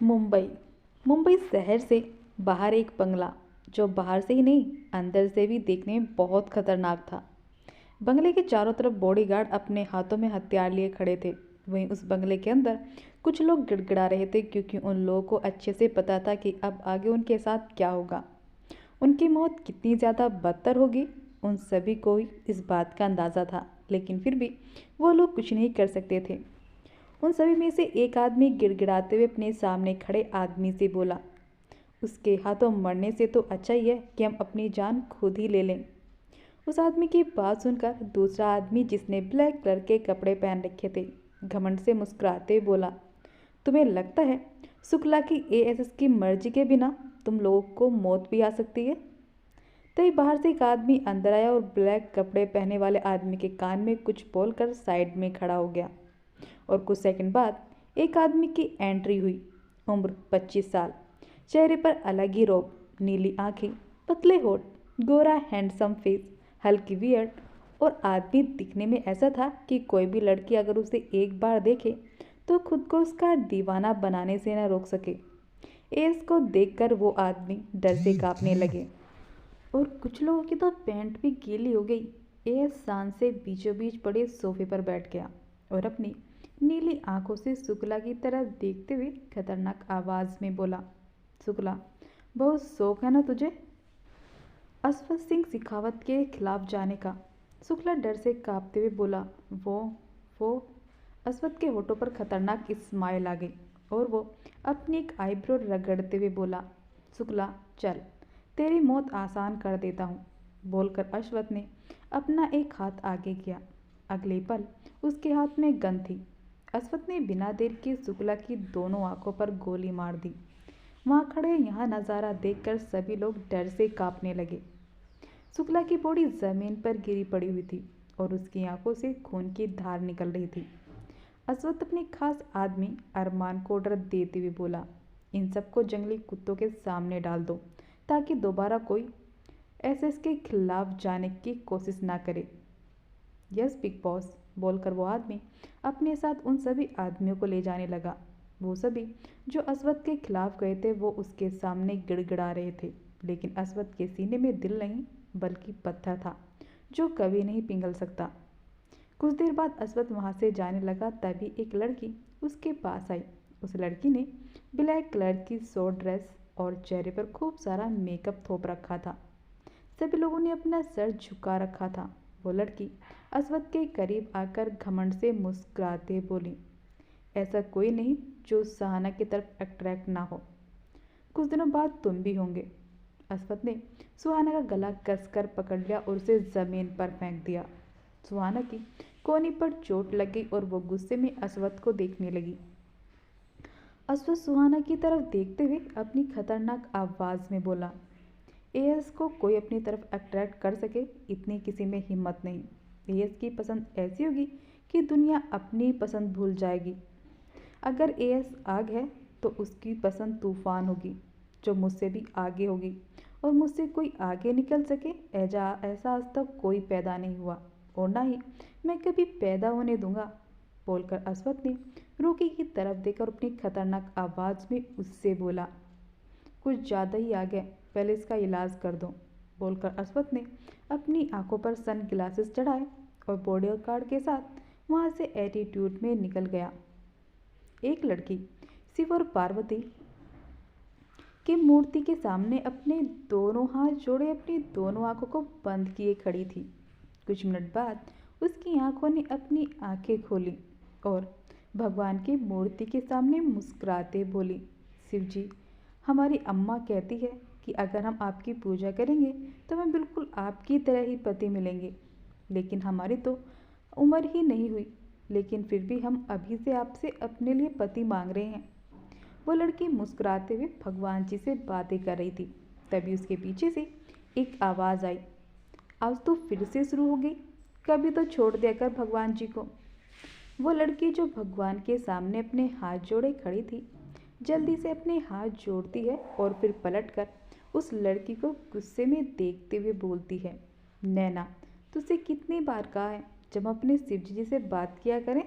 मुंबई। मुंबई शहर से बाहर एक बंगला, जो बाहर से ही नहीं अंदर से भी देखने में बहुत खतरनाक था। बंगले के चारों तरफ बॉडीगार्ड अपने हाथों में हथियार लिए खड़े थे। वहीं उस बंगले के अंदर कुछ लोग गिड़गिड़ा रहे थे, क्योंकि उन लोगों को अच्छे से पता था कि अब आगे उनके साथ क्या होगा, उनकी मौत कितनी ज़्यादा बदतर होगी। उन सभी को ही इस बात का अंदाज़ा था, लेकिन फिर भी वो लोग कुछ नहीं कर सकते थे। उन सभी में से एक आदमी गिड़गिड़ाते हुए अपने सामने खड़े आदमी से बोला, उसके हाथों मरने से तो अच्छा ही है कि हम अपनी जान खुद ही ले लें। उस आदमी की बात सुनकर दूसरा आदमी, जिसने ब्लैक कलर के कपड़े पहन रखे थे, घमंड से मुस्कुराते हुए बोला, तुम्हें लगता है शुक्ला की एएसएस की मर्जी के बिना तुम लोगों को मौत भी आ सकती है? तभी बाहर से एक आदमी अंदर आया और ब्लैक कपड़े पहने वाले आदमी के कान में कुछ बोलकर साइड में खड़ा हो गया। और कुछ सेकंड बाद एक आदमी की एंट्री हुई। उम्र 25 साल, चेहरे पर अलग ही रोब, नीली आंखें, पतले होठ, गोरा हैंडसम फेस, हल्की बियर्ड। और आदमी दिखने में ऐसा था कि कोई भी लड़की अगर उसे एक बार देखे तो खुद को उसका दीवाना बनाने से न रोक सके। एस को देखकर वो आदमी डर से कांपने लगे और कुछ लोगों की तो पैंट भी गीली हो गई। एस शान से बीचों बीच पड़े सोफे पर बैठ गया और अपनी नीली आंखों से शुक्ला की तरफ देखते हुए खतरनाक आवाज में बोला, शुक्ला, बहुत शौक है ना तुझे अश्वथ सिंह शेखावत के खिलाफ जाने का? शुक्ला डर से कांपते हुए बोला, वो अश्वथ के होठों पर खतरनाक स्माइल आ गई और वो अपनी एक आईब्रो रगड़ते हुए बोला, शुक्ला चल, तेरी मौत आसान कर देता हूँ। बोलकर अश्वथ ने अपना एक हाथ आगे किया। अगले पल उसके हाथ में गन थी। अश्वथ ने बिना देर किए शुक्ला की दोनों आंखों पर गोली मार दी। वहां खड़े यह नज़ारा देखकर सभी लोग डर से कांपने लगे। शुक्ला की बॉडी जमीन पर गिरी पड़ी हुई थी और उसकी आंखों से खून की धार निकल रही थी। अश्वथ अपने खास आदमी अरमान को ऑर्डर देते हुए बोला, इन सबको जंगली कुत्तों के सामने डाल दो, ताकि दोबारा कोई एसएस के खिलाफ जाने की कोशिश ना करे। यस बिग बॉस, बोलकर वो आदमी अपने साथ उन सभी आदमियों को ले जाने लगा। वो सभी जो अश्वथ के खिलाफ गए थे वो उसके सामने गिड़गिड़ा रहे थे, लेकिन अश्वथ के सीने में दिल नहीं बल्कि पत्थर था, जो कभी नहीं पिघल सकता। कुछ देर बाद अश्वथ वहाँ से जाने लगा, तभी एक लड़की उसके पास आई। उस लड़की ने ब्लैक कलर की शॉर्ट ड्रेस और चेहरे पर खूब सारा मेकअप थोप रखा था। सभी लोगों ने अपना सर झुका रखा था। वो लड़की अश्वथ के करीब आकर घमंड से मुस्कुराते बोली, ऐसा कोई नहीं जो सहाना की तरफ अट्रैक्ट ना हो। कुछ दिनों बाद तुम भी होंगे। अश्वथ ने सुहाना का गला कसकर पकड़ लिया और उसे जमीन पर फेंक दिया। सुहाना की कोहनी पर चोट लग गई और वो गुस्से में अश्वथ को देखने लगी। अश्वथ सुहाना की तरफ देखते हुए अपनी खतरनाक आवाज में बोला, एएस को कोई अपनी तरफ अट्रैक्ट कर सके इतनी किसी में हिम्मत नहीं। एएस की पसंद ऐसी होगी कि दुनिया अपनी पसंद भूल जाएगी। अगर एएस आग है तो उसकी पसंद तूफान होगी, जो मुझसे भी आगे होगी, और मुझसे कोई आगे निकल सके ऐसा आज तक कोई पैदा नहीं हुआ और ना ही मैं कभी पैदा होने दूंगा। बोलकर अश्वथ ने रोकी की तरफ देखकर अपनी खतरनाक आवाज में उससे बोला, कुछ ज़्यादा ही आ गया, पहले इसका इलाज कर दो। बोलकर अश्वथ ने अपनी आंखों पर सन ग्लासेस चढ़ाए और बॉडी गार्ड के साथ वहाँ से एटीट्यूड में निकल गया। एक लड़की शिव और पार्वती की मूर्ति के सामने अपने दोनों हाथ जोड़े अपनी दोनों आंखों को बंद किए खड़ी थी। कुछ मिनट बाद उसकी आंखों ने अपनी आंखें खोली और भगवान की मूर्ति के सामने मुस्कुराते बोली, शिव जी, हमारी अम्मा कहती है कि अगर हम आपकी पूजा करेंगे तो हमें बिल्कुल आपकी तरह ही पति मिलेंगे, लेकिन हमारी तो उम्र ही नहीं हुई, लेकिन फिर भी हम अभी से आपसे अपने लिए पति मांग रहे हैं। वो लड़की मुस्कुराते हुए भगवान जी से बातें कर रही थी। तभी उसके पीछे से एक आवाज़ आई, आज तो फिर से शुरू हो गई, कभी तो छोड़ दिया कर भगवान जी को। वो लड़की जो भगवान के सामने अपने हाथ जोड़े खड़ी थी, जल्दी से अपने हाथ जोड़ती है और फिर पलटकर उस लड़की को गुस्से में देखते हुए बोलती है, नैना, तुझसे कितनी बार कहा है जब हम अपने शिव जी से बात किया करें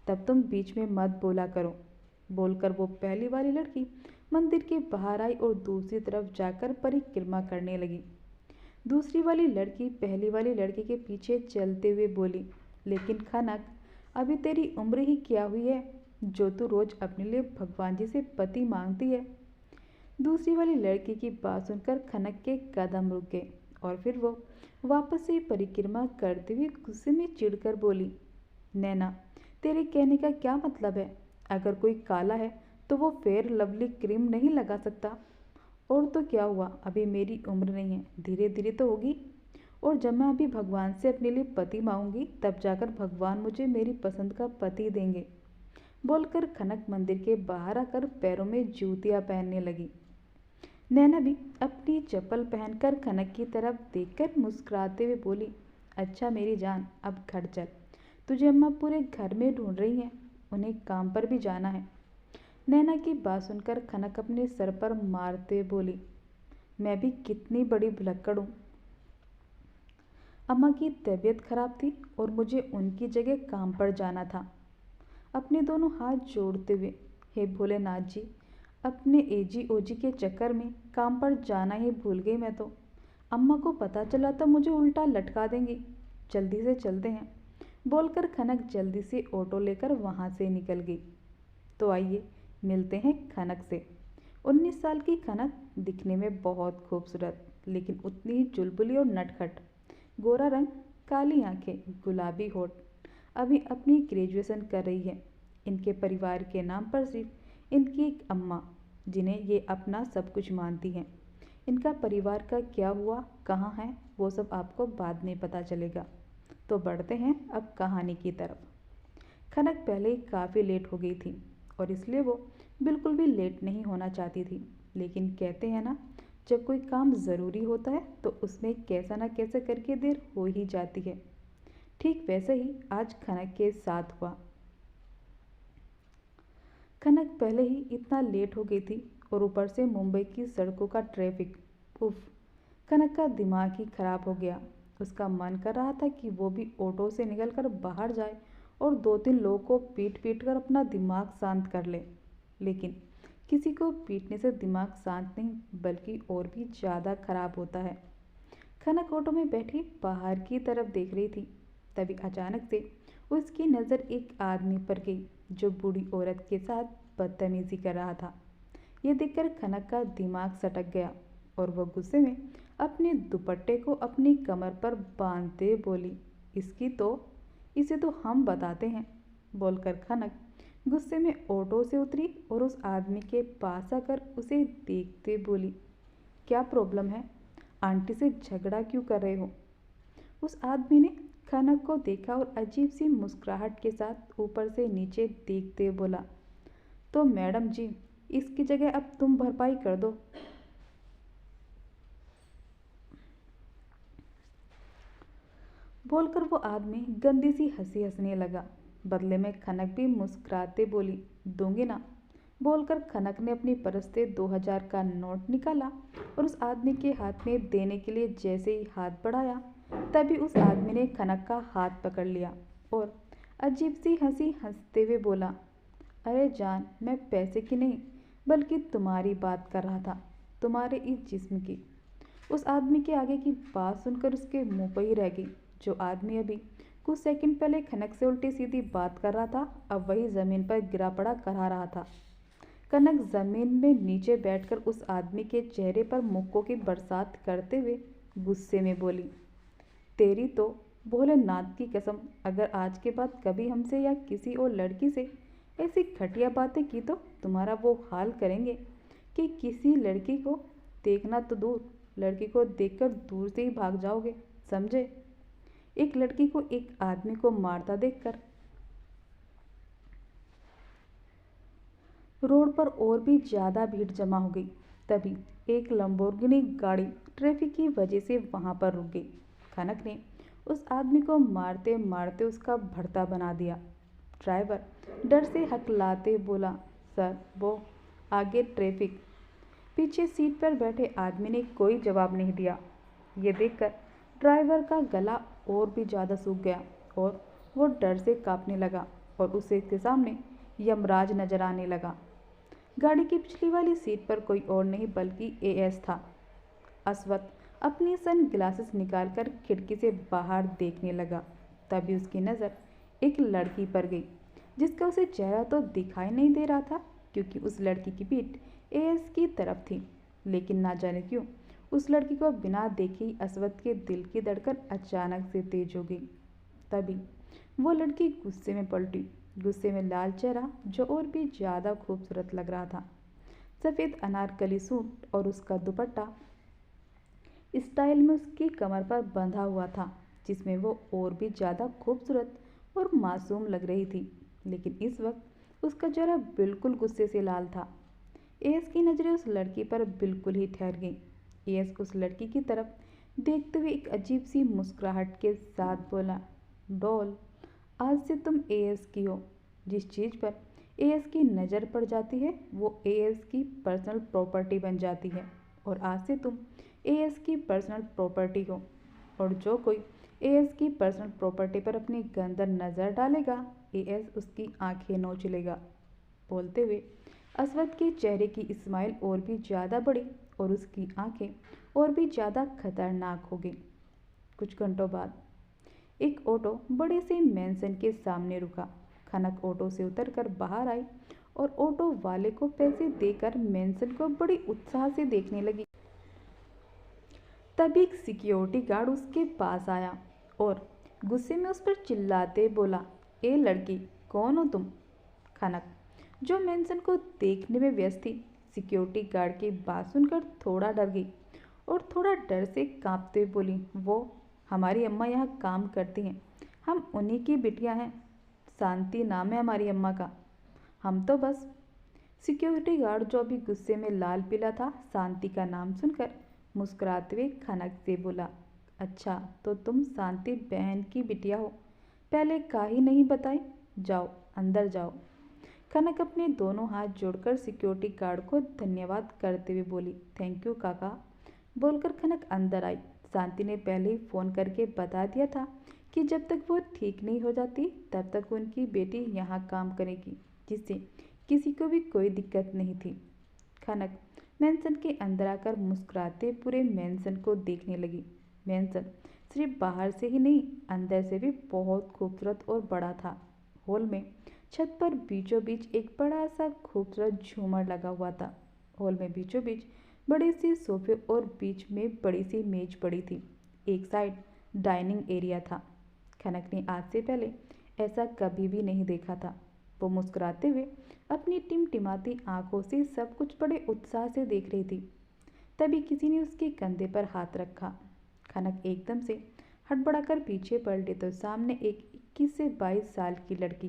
तब तुम बीच में मत बोला करो। बोलकर वो पहली वाली लड़की मंदिर के बाहर आई और दूसरी तरफ जाकर परिक्रमा करने लगी। दूसरी वाली लड़की पहली वाली लड़की के पीछे चलते हुए बोली, लेकिन खनक, अभी तेरी उम्र ही क्या हुई है जो तू रोज अपने लिए भगवान जी से पति मांगती है। दूसरी वाली लड़की की बात सुनकर खनक के कदम रुक गए और फिर वो वापस से परिक्रमा करते हुए गुस्से में चिढ़कर बोली, नैना, तेरे कहने का क्या मतलब है? अगर कोई काला है तो वो फेयर लवली क्रीम नहीं लगा सकता। और तो क्या हुआ, अभी मेरी उम्र नहीं है, धीरे धीरे तो होगी। और जब मैं अभी भगवान से अपने लिए पति मांगूंगी तब जाकर भगवान मुझे मेरी पसंद का पति देंगे। बोलकर खनक मंदिर के बाहर आकर पैरों में जूतियां पहनने लगी। नैना भी अपनी चप्पल पहनकर खनक की तरफ देखकर मुस्कुराते हुए बोली, अच्छा मेरी जान, अब घर चल, तुझे अम्मा पूरे घर में ढूंढ रही हैं, उन्हें काम पर भी जाना है। नैना की बात सुनकर खनक अपने सर पर मारते हुए बोली, मैं भी कितनी बड़ी भुलक्कड़ हूँ। अम्मा की तबीयत खराब थी और मुझे उनकी जगह काम पर जाना था। अपने दोनों हाथ जोड़ते हुए, हे भोलेनाथ जी, अपने एजी ओजी के चक्कर में काम पर जाना ही भूल गई मैं तो। अम्मा को पता चला तो मुझे उल्टा लटका देंगी। जल्दी से चलते हैं। बोलकर खनक जल्दी से ऑटो लेकर वहाँ से निकल गई। तो आइए मिलते हैं खनक से। 19 साल की खनक दिखने में बहुत खूबसूरत, लेकिन उतनी ही चुलबुली और नटखट। गोरा रंग, काली आंखें, गुलाबी होठ। अभी अपनी ग्रेजुएशन कर रही है। इनके परिवार के नाम पर सिर्फ इनकी एक अम्मा, जिन्हें ये अपना सब कुछ मानती हैं। इनका परिवार का क्या हुआ, कहाँ है, वो सब आपको बाद में पता चलेगा। तो बढ़ते हैं अब कहानी की तरफ। खनक पहले ही काफ़ी लेट हो गई थी और इसलिए वो बिल्कुल भी लेट नहीं होना चाहती थी। लेकिन कहते हैं ना, जब कोई काम ज़रूरी होता है तो उसमें कैसा ना कैसे करके देर हो ही जाती है। ठीक वैसे ही आज खनक के साथ हुआ। खनक पहले ही इतना लेट हो गई थी और ऊपर से मुंबई की सड़कों का ट्रैफिक, उफ। खनक का दिमाग ही खराब हो गया। उसका मन कर रहा था कि वो भी ऑटो से निकलकर बाहर जाए और 2-3 लोगों को पीट पीट कर अपना दिमाग शांत कर ले। लेकिन किसी को पीटने से दिमाग शांत नहीं बल्कि और भी ज़्यादा खराब होता है। खनक ऑटो में बैठी बाहर की तरफ देख रही थी। तभी अचानक से उसकी नज़र एक आदमी पर गई जो बूढ़ी औरत के साथ बदतमीजी कर रहा था। ये देखकर खनक का दिमाग सटक गया और वह गुस्से में अपने दुपट्टे को अपनी कमर पर बांधते बोली, इसे तो हम बताते हैं। बोलकर खनक गुस्से में ऑटो से उतरी और उस आदमी के पास आकर उसे देखते बोली, क्या प्रॉब्लम है? आंटी से झगड़ा क्यों कर रहे हो? उस आदमी ने खनक को देखा और अजीब सी मुस्कुराहट के साथ ऊपर से नीचे देखते बोला, तो मैडम जी, इसकी जगह अब तुम भरपाई कर दो। बोलकर वो आदमी गंदी सी हंसी हंसने लगा। बदले में खनक भी मुस्कुराते बोली, दूंगी ना। बोलकर खनक ने अपनी पर्स से 2000 का नोट निकाला और उस आदमी के हाथ में देने के लिए जैसे ही हाथ बढ़ाया तभी उस आदमी ने खनक का हाथ पकड़ लिया और अजीब सी हंसी हंसते हुए बोला, अरे जान, मैं पैसे की नहीं बल्कि तुम्हारी बात कर रहा था, तुम्हारे इस जिस्म की। उस आदमी के आगे की बात सुनकर उसके मुंह पर ही रह गई। जो आदमी अभी कुछ सेकंड पहले खनक से उल्टी सीधी बात कर रहा था, अब वही जमीन पर गिरा पड़ा करा रहा था। खनक जमीन में नीचे बैठकर उस आदमी के चेहरे पर मुक्कों की बरसात करते हुए गुस्से में बोली, तेरी तो भोलेनाथ की कसम, अगर आज के बाद कभी हमसे या किसी और लड़की से ऐसी घटिया बातें की तो तुम्हारा वो हाल करेंगे कि किसी लड़की को देखना तो दूर, लड़की को देखकर दूर से ही भाग जाओगे, समझे? एक लड़की को एक आदमी को मारता देखकर रोड पर और भी ज़्यादा भीड़ जमा हो गई। तभी एक लंबोर्गिनी गाड़ी ट्रैफिक की वजह से वहां पर रुक गई। खनक ने उस आदमी को मारते मारते उसका भर्ता बना दिया। ड्राइवर डर से हकलाते बोला, सर वो आगे ट्रैफिक। पीछे सीट पर बैठे आदमी ने कोई जवाब नहीं दिया। ये देखकर ड्राइवर का गला और भी ज़्यादा सूख गया और वो डर से कांपने लगा और उसे के सामने यमराज नजर आने लगा। गाड़ी की पिछली वाली सीट पर कोई और नहीं बल्कि एएस था। अस्वत अपनी सन ग्लासेस निकालकर खिड़की से बाहर देखने लगा। तभी उसकी नज़र एक लड़की पर गई जिसका उसे चेहरा तो दिखाई नहीं दे रहा था क्योंकि उस लड़की की पीठ एएस की तरफ थी। लेकिन ना जाने क्यों उस लड़की को बिना देखे ही अस्वत के दिल की धड़कन अचानक से तेज हो गई। तभी वो लड़की गुस्से में पलटी, गुस्से में लाल चेहरा जो और भी ज़्यादा खूबसूरत लग रहा था। सफ़ेद अनारकली सूट और उसका दुपट्टा स्टाइल में उसकी कमर पर बंधा हुआ था जिसमें वो और भी ज़्यादा खूबसूरत और मासूम लग रही थी। लेकिन इस वक्त उसका चेहरा बिल्कुल गुस्से से लाल था। एएस की नज़रें उस लड़की पर बिल्कुल ही ठहर गईं। एएस उस लड़की की तरफ देखते हुए एक अजीब सी मुस्कुराहट के साथ बोला, डॉल, आज से तुम एएस की हो। जिस चीज़ पर एएस की नज़र पड़ जाती है वो एएस की पर्सनल प्रॉपर्टी बन जाती है और आज से तुम एएस की पर्सनल प्रॉपर्टी हो। और जो कोई एएस की पर्सनल प्रॉपर्टी पर अपनी गंदर नज़र डालेगा एएस उसकी आंखें नोच लेगा। बोलते हुए अस्वद के चेहरे की स्माइल और भी ज़्यादा बढ़ी और उसकी आंखें और भी ज़्यादा खतरनाक हो गई। कुछ घंटों बाद एक ऑटो बड़े से मैंसन के सामने रुका। खनक ऑटो से उतरकर बाहर आई और ऑटो वाले को पैसे देकर मैंसन को बड़ी उत्साह से देखने लगी। तभी एक सिक्योरिटी गार्ड उसके पास आया और गुस्से में उस पर चिल्लाते बोला, ए लड़की, कौन हो तुम? खनक, जो मैंसन को देखने में व्यस्त थी, सिक्योरिटी गार्ड की बात सुनकर थोड़ा डर गई और थोड़ा डर से कांपते हुए बोली, वो हमारी अम्मा यहाँ काम करती हैं, हम उन्हीं की बिटियाँ हैं। शांति नाम है हमारी अम्मा का। हम तो बस। सिक्योरिटी गार्ड जो अभी गुस्से में लाल पीला था शांति का नाम सुनकर मुस्कुराते हुए खनक से बोला, अच्छा तो तुम शांति बहन की बिटिया हो, पहले काहे नहीं बताई? जाओ अंदर जाओ। खनक अपने दोनों हाथ जोड़कर सिक्योरिटी गार्ड को धन्यवाद करते हुए बोली, थैंक यू काका। बोलकर खनक अंदर आई। शांति ने पहले ही फ़ोन करके बता दिया था कि जब तक वो ठीक नहीं हो जाती तब तक उनकी बेटी यहाँ काम करेगी, जिससे किसी को भी कोई दिक्कत नहीं थी। खनक मैंसन के अंदर आकर मुस्कुराते पूरे मैंसन को देखने लगी। मैंसन सिर्फ बाहर से ही नहीं अंदर से भी बहुत खूबसूरत और बड़ा था। हॉल में छत पर बीचों बीच एक बड़ा सा खूबसूरत झूमर लगा हुआ था। हॉल में बीचों बीच बड़े से सोफे और बीच में बड़ी सी मेज पड़ी थी। एक साइड डाइनिंग एरिया था। खनक ने आज से पहले ऐसा कभी भी नहीं देखा था। वो मुस्कुराते हुए अपनी टिमटिमाती आंखों से सब कुछ बड़े उत्साह से देख रही थी। तभी किसी ने उसके कंधे पर हाथ रखा। खनक एकदम से हड़बड़ाकर पीछे पलटी तो सामने एक 21 से 22 साल की लड़की,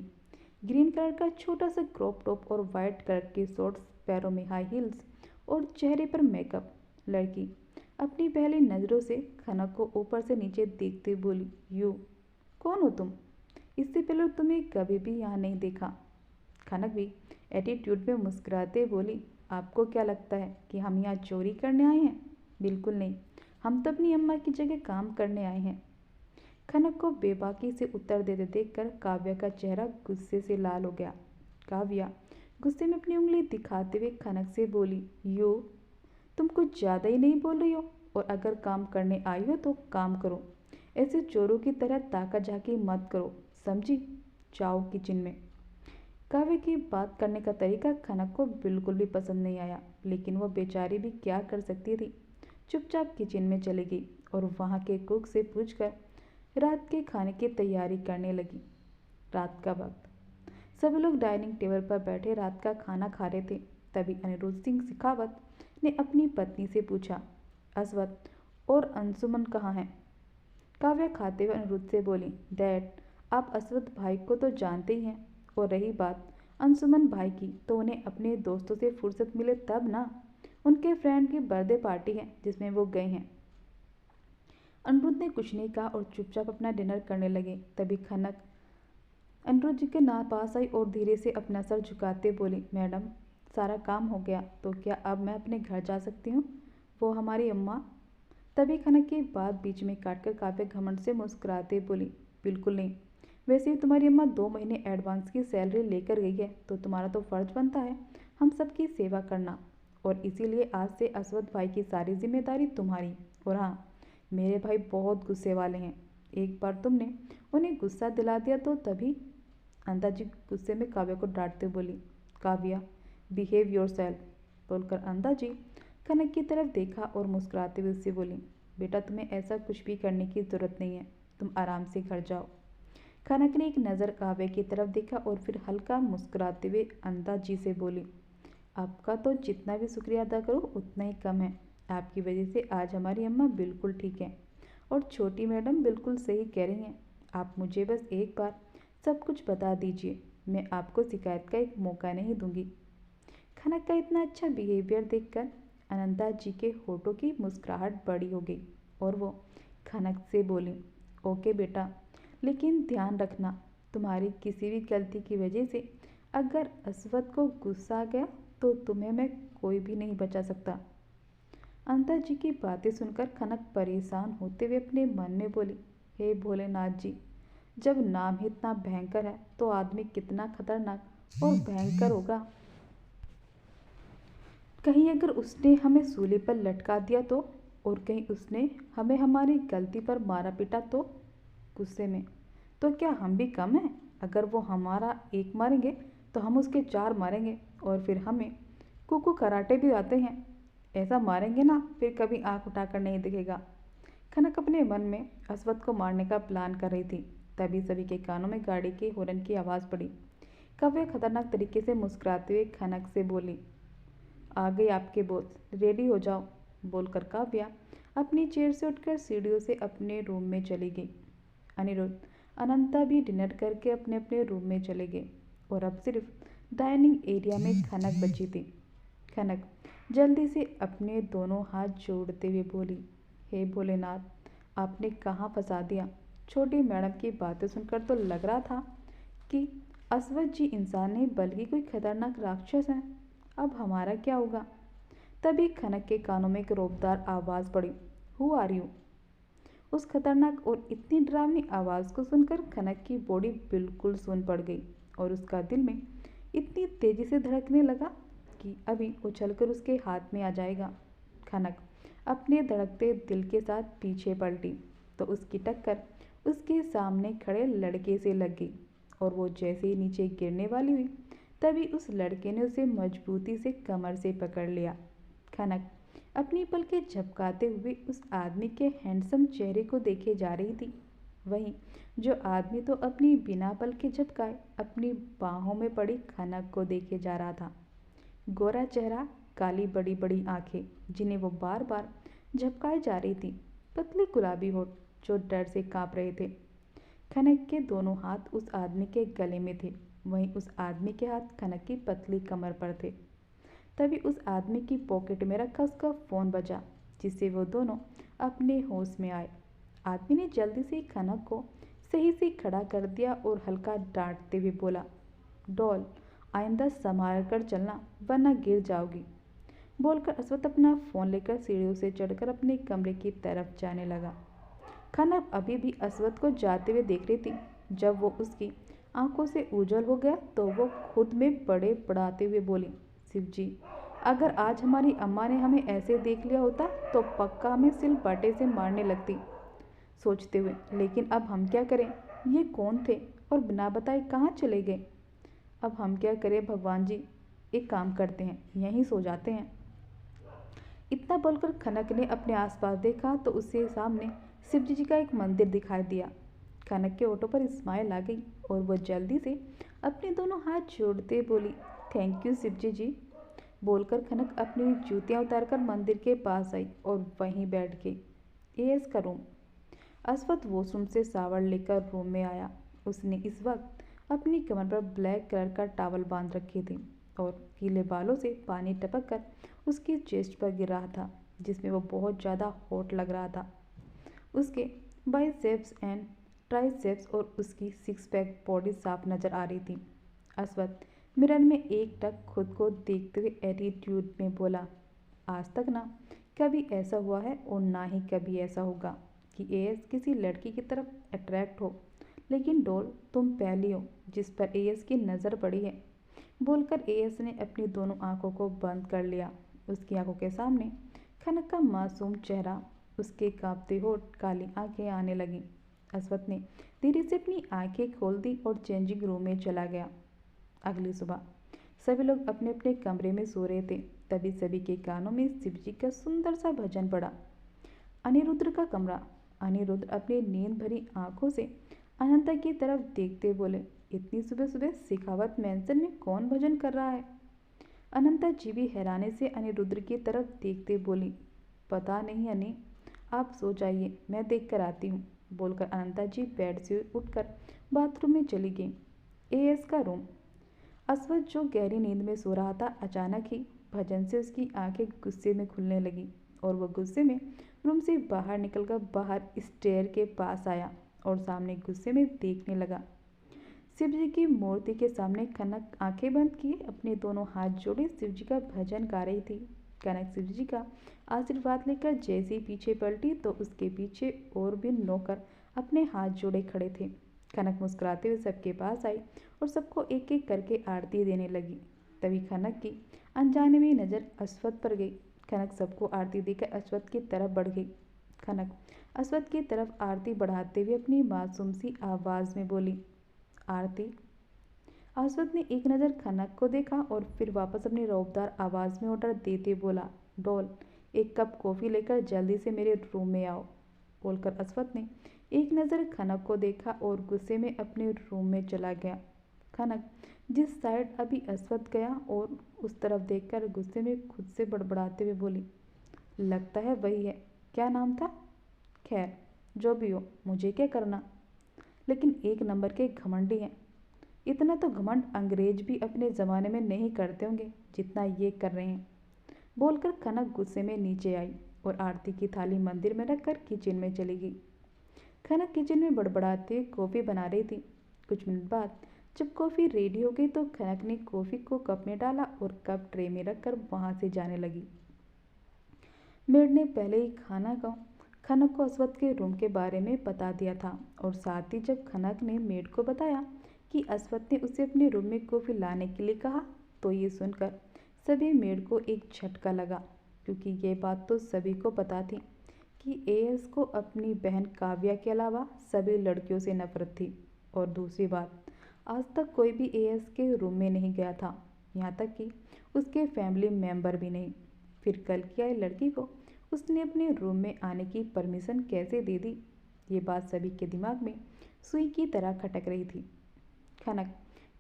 ग्रीन कलर का छोटा सा क्रॉप टॉप और वाइट कलर के शॉर्ट्स, पैरों में हाई हील्स और चेहरे पर मेकअप। लड़की अपनी पहली नज़रों से खनक को ऊपर से नीचे देखते हुए बोली, यू कौन हो तुम? इससे पहले तुम्हें कभी भी यहाँ नहीं देखा। खनक भी एटीट्यूड में मुस्कुराते बोली, आपको क्या लगता है कि हम यहाँ चोरी करने आए हैं? बिल्कुल नहीं, हम तो अपनी अम्मा की जगह काम करने आए हैं। खनक को बेबाकी से उत्तर देते देखकर काव्या का चेहरा गुस्से से लाल हो गया। काव्या गुस्से में अपनी उंगली दिखाते हुए खनक से बोली, यू तुम कुछ ज़्यादा ही नहीं बोल रही हो, और अगर काम करने आई हो तो काम करो, ऐसे चोरों की तरह ताका झाकी मत करो, समझी? जाओ किचन में। काव्य की बात करने का तरीका खनक को बिल्कुल भी पसंद नहीं आया, लेकिन वह बेचारी भी क्या कर सकती थी। चुपचाप किचन में चली गई और वहाँ के कुक से पूछकर रात के खाने की तैयारी करने लगी। रात का वक्त, सभी लोग डाइनिंग टेबल पर बैठे रात का खाना खा रहे थे। तभी अनिरुद्ध सिंह शेखावत ने अपनी पत्नी से पूछा, अस्वद और अंशुमन कहाँ हैं? काव्या खाते हुए अनिरुद्ध से बोली, डैड, आप अस्वद भाई को तो जानते ही हैं, और रही बात अंशुमन भाई की, तो उन्हें अपने दोस्तों से फुर्सत मिले तब ना। उनके फ्रेंड की बर्थडे पार्टी है जिसमें वो गए हैं। अनिरुद्ध ने कुछ नहीं कहा और चुपचाप अपना डिनर करने लगे। तभी खनक अनिरुद्ध जी के पास आई और धीरे से अपना सर झुकाते बोली, मैडम, सारा काम हो गया तो क्या अब मैं अपने घर जा सकती हूँ? वो हमारी अम्मा। तभी खनक की बात बीच में काटकर काव्या घमंड से मुस्कुराते बोली, बिल्कुल नहीं, वैसे भी तुम्हारी अम्मा 2 महीने एडवांस की सैलरी लेकर गई है, तो तुम्हारा तो फर्ज बनता है हम सबकी सेवा करना। और इसीलिए आज से असवद भाई की सारी जिम्मेदारी तुम्हारी। और हाँ, मेरे भाई बहुत गुस्से वाले हैं। एक बार तुमने उन्हें गुस्सा दिला दिया तो तभी। अंदाजी गुस्से में काव्या को डांटते बोली। काव्या, बिहेव योर सेल्फ, बोलकर अंदाजी कनक की तरफ देखा और मुस्कुराते हुए उससे बोली, बेटा तुम्हें ऐसा कुछ भी करने की ज़रूरत नहीं है, तुम आराम से घर जाओ। कनक ने एक नज़र काव्या की तरफ देखा और फिर हल्का मुस्कुराते हुए अंदाजी से बोली, आपका तो जितना भी शुक्रिया अदा करो उतना ही कम है। आपकी वजह से आज हमारी अम्मा बिल्कुल ठीक है और छोटी मैडम बिल्कुल सही कह रही हैं। आप मुझे बस एक बार सब कुछ बता दीजिए, मैं आपको शिकायत का एक मौका नहीं दूंगी। खनक का इतना अच्छा बिहेवियर देखकर अनंता जी के होठों की मुस्कुराहट बड़ी हो गई और वो खनक से बोली, ओके बेटा, लेकिन ध्यान रखना तुम्हारी किसी भी गलती की वजह से अगर असवद को गुस्सा आ गया तो तुम्हें मैं कोई भी नहीं बचा सकता। अनंता जी की बातें सुनकर खनक परेशान होते हुए अपने मन में बोली, हे भोलेनाथ जी, जब नाम ही इतना भयंकर है तो आदमी कितना खतरनाक और भयंकर होगा। कहीं अगर उसने हमें सूली पर लटका दिया तो, और कहीं उसने हमें हमारी गलती पर मारा पीटा तो। गुस्से में, तो क्या हम भी कम हैं? अगर वो हमारा एक मारेंगे तो हम उसके 4 मारेंगे और फिर हमें कुकू कराटे भी आते हैं। ऐसा मारेंगे ना फिर कभी आंख उठाकर नहीं दिखेगा। खनक अपने मन में असवद को मारने का प्लान कर रही थी। तभी सभी के कानों में गाड़ी के हॉर्न की आवाज़ पड़ी। काव्या खतरनाक तरीके से मुस्कुराते हुए खनक से बोली, आ गए आपके बॉस, रेडी हो जाओ। बोलकर काव्या अपनी चेयर से उठकर सीढ़ियों से अपने रूम में चली गई। अनिरुद्ध, अनंता भी डिनर करके अपने अपने रूम में चले गए और अब सिर्फ डाइनिंग एरिया में खनक बची थी। खनक जल्दी से अपने दोनों हाथ जोड़ते हुए बोली, हे भोलेनाथ, आपने कहाँ फंसा दिया। छोटी मैडम की बातें सुनकर तो लग रहा था कि असवद जी इंसान नहीं बल्कि कोई खतरनाक राक्षस है। अब हमारा क्या होगा। तभी खनक के कानों में एक रौबदार आवाज़ पड़ी, हु आर यू। उस खतरनाक और इतनी डरावनी आवाज़ को सुनकर खनक की बॉडी बिल्कुल सुन्न पड़ गई और उसका दिल में इतनी तेज़ी से धड़कने लगा कि अभी उछलकर उसके हाथ में आ जाएगा। खनक अपने धड़कते दिल के साथ पीछे पलटी तो उसकी टक्कर उसके सामने खड़े लड़के से लग गई और वो जैसे ही नीचे गिरने वाली हुई तभी उस लड़के ने उसे मजबूती से कमर से पकड़ लिया। खनक अपनी पलकें झपकाते हुए उस आदमी के हैंडसम चेहरे को देखे जा रही थी। वहीं जो आदमी तो अपनी बिना पलकें झपकाए अपनी बाहों में पड़ी खनक को देखे जा रहा था। गोरा चेहरा, काली बड़ी बड़ी आंखें जिन्हें वो बार बार झपकाए जा रही थी, पतले गुलाबी होठ जो डर से कांप रहे थे। खनक के दोनों हाथ उस आदमी के गले में थे, वहीं उस आदमी के हाथ खनक की पतली कमर पर थे। तभी उस आदमी की पॉकेट में रखा उसका फ़ोन बजा, जिससे वो दोनों अपने होश में आए। आदमी ने जल्दी से खनक को सही से खड़ा कर दिया और हल्का डांटते हुए बोला, डॉल, आइंदा संभाल कर चलना वरना गिर जाओगी। बोलकर असवद अपना फ़ोन लेकर सीढ़ियों से चढ़कर अपने कमरे की तरफ जाने लगा। खनक अभी भी असवद को जाते हुए देख रही थी। जब वो उसकी आंखों से उजल हो गया तो वो खुद में बड़े बढ़ाते हुए बोली, शिव जी, अगर आज हमारी अम्मा ने हमें ऐसे देख लिया होता तो पक्का हमें सिल बाटे से मारने लगती। सोचते हुए, लेकिन अब हम क्या करें, ये कौन थे और बिना बताए कहाँ चले गए। अब हम क्या करें भगवान जी, एक काम करते हैं, यहीं सो जाते हैं। इतना बोलकर खनक ने अपने आसपास देखा तो उसके सामने शिवजी जी का एक मंदिर दिखाई दिया। खनक के ओठों पर स्माइल आ गई और वह जल्दी से अपने दोनों हाथ जोड़ते बोली, थैंक यू शिवजी जी। बोलकर खनक अपनी जूतियाँ उतारकर मंदिर के पास आई और वहीं बैठ गई। एएस का रूम। असवद वॉशरूम से शावर लेकर रूम में आया। उसने इस वक्त अपनी कमर पर ब्लैक कलर का टॉवल बांध रखी थी और गीले बालों से पानी टपक कर उसकी चेस्ट पर गिर रहा था, जिसमें वो बहुत ज़्यादा हॉट लग रहा था। उसके बाइसेप्स एंड ट्राइसेप्स और उसकी सिक्स पैक बॉडी साफ नज़र आ रही थी। असवद मिरर में एक टक खुद को देखते हुए एटीट्यूड में बोला, आज तक ना कभी ऐसा हुआ है और ना ही कभी ऐसा होगा कि एएस किसी लड़की की तरफ अट्रैक्ट हो, लेकिन डॉल तुम पहली हो जिस पर एएस की नज़र पड़ी है, बोलकर एएस ने अपनी दोनों आंखों को बंद कर लिया। उसकी आंखों के सामने खनक का मासूम चेहरा, उसके कांपते होठ, काली आंखें आने लगीं। अश्वथ ने धीरे से अपनी आंखें खोल दी और चेंजिंग रूम में चला गया। अगली सुबह सभी लोग अपने अपने कमरे में सो रहे थे। तभी सभी के कानों में शिवजी का सुंदर सा भजन पड़ा। अनिरुद्ध का कमरा। अनिरुद्ध अपनी नींद भरी आंखों से अनंता की तरफ देखते बोले, इतनी सुबह सुबह शेखावत मैंसन में कौन भजन कर रहा है? अनंता जी भी हैरानी से अनिरुद्ध की तरफ देखते बोली, पता नहीं अनी, आप सो जाइए, मैं देख कर आती हूँ, बोलकर अनंता जी बेड से उठकर बाथरूम में चली गई। एएस का रूम। अश्वथ जो गहरी नींद में सो रहा था, अचानक ही भजन से उसकी आंखें गुस्से में खुलने लगी और वह गुस्से में रूम से बाहर निकलकर बाहर स्टेयर के पास आया और सामने गुस्से में देखने लगा। शिव जी की मूर्ति के सामने कनक आंखें बंद किए अपने दोनों हाथ जोड़े शिव जी का भजन गा रही थी। कनक शिव जी का आशीर्वाद लेकर जैसे ही पीछे पलटी तो उसके पीछे और भी नौकर अपने हाथ जोड़े खड़े थे। कनक मुस्कुराते हुए सबके पास आई और सबको एक एक करके आरती देने लगी। तभी कनक की अनजाने में नज़र अश्वथ पर गई। कनक सबको आरती देकर अश्वथ की तरफ बढ़ गई। कनक अश्वथ की तरफ आरती बढ़ाते हुए अपनी मासूम सी आवाज़ में बोली, आरती। अश्वथ ने एक नज़र कनक को देखा और फिर वापस अपनी रौबदार आवाज़ में ऑर्डर देते बोला, डॉल, एक कप कॉफ़ी लेकर जल्दी से मेरे रूम में आओ, बोलकर अश्वथ ने एक नज़र कनक को देखा और गुस्से में अपने रूम में चला गया। कनक जिस साइड अभी अश्वथ गया और उस तरफ देखकर गुस्से में खुद से बड़बड़ाते हुए बोली, लगता है वही है, क्या नाम था? खैर जो भी हो, मुझे क्या करना, लेकिन एक नंबर के घमंडी हैं। इतना तो घमंड अंग्रेज भी अपने ज़माने में नहीं करते होंगे जितना ये कर रहे हैं, बोलकर कनक गुस्से में नीचे आई और आरती की थाली मंदिर में रखकर किचन में चली गई। कनक किचन में बड़बड़ाते हुए कॉफ़ी बना रही थी। कुछ मिनट बाद जब कॉफ़ी रेडी हो गई तो कनक ने कॉफ़ी को कप में डाला और कप ट्रे में रखकर वहाँ से जाने लगी। मेड ने पहले ही खनक को अश्वथ के रूम के बारे में बता दिया था और साथ ही जब खनक ने मेड को बताया कि अश्वथ ने उसे अपने रूम में कॉफ़ी लाने के लिए कहा तो ये सुनकर सभी मेड को एक झटका लगा, क्योंकि ये बात तो सभी को पता थी कि एएस को अपनी बहन काव्या के अलावा सभी लड़कियों से नफरत थी। और दूसरी बात, आज तक कोई भी एएस के रूम में नहीं गया था, यहाँ तक कि उसके फैमिली मेम्बर भी नहीं। फिर कल की आई लड़की को उसने अपने रूम में आने की परमिशन कैसे दे दी? ये बात सभी के दिमाग में सुई की तरह खटक रही थी। खनक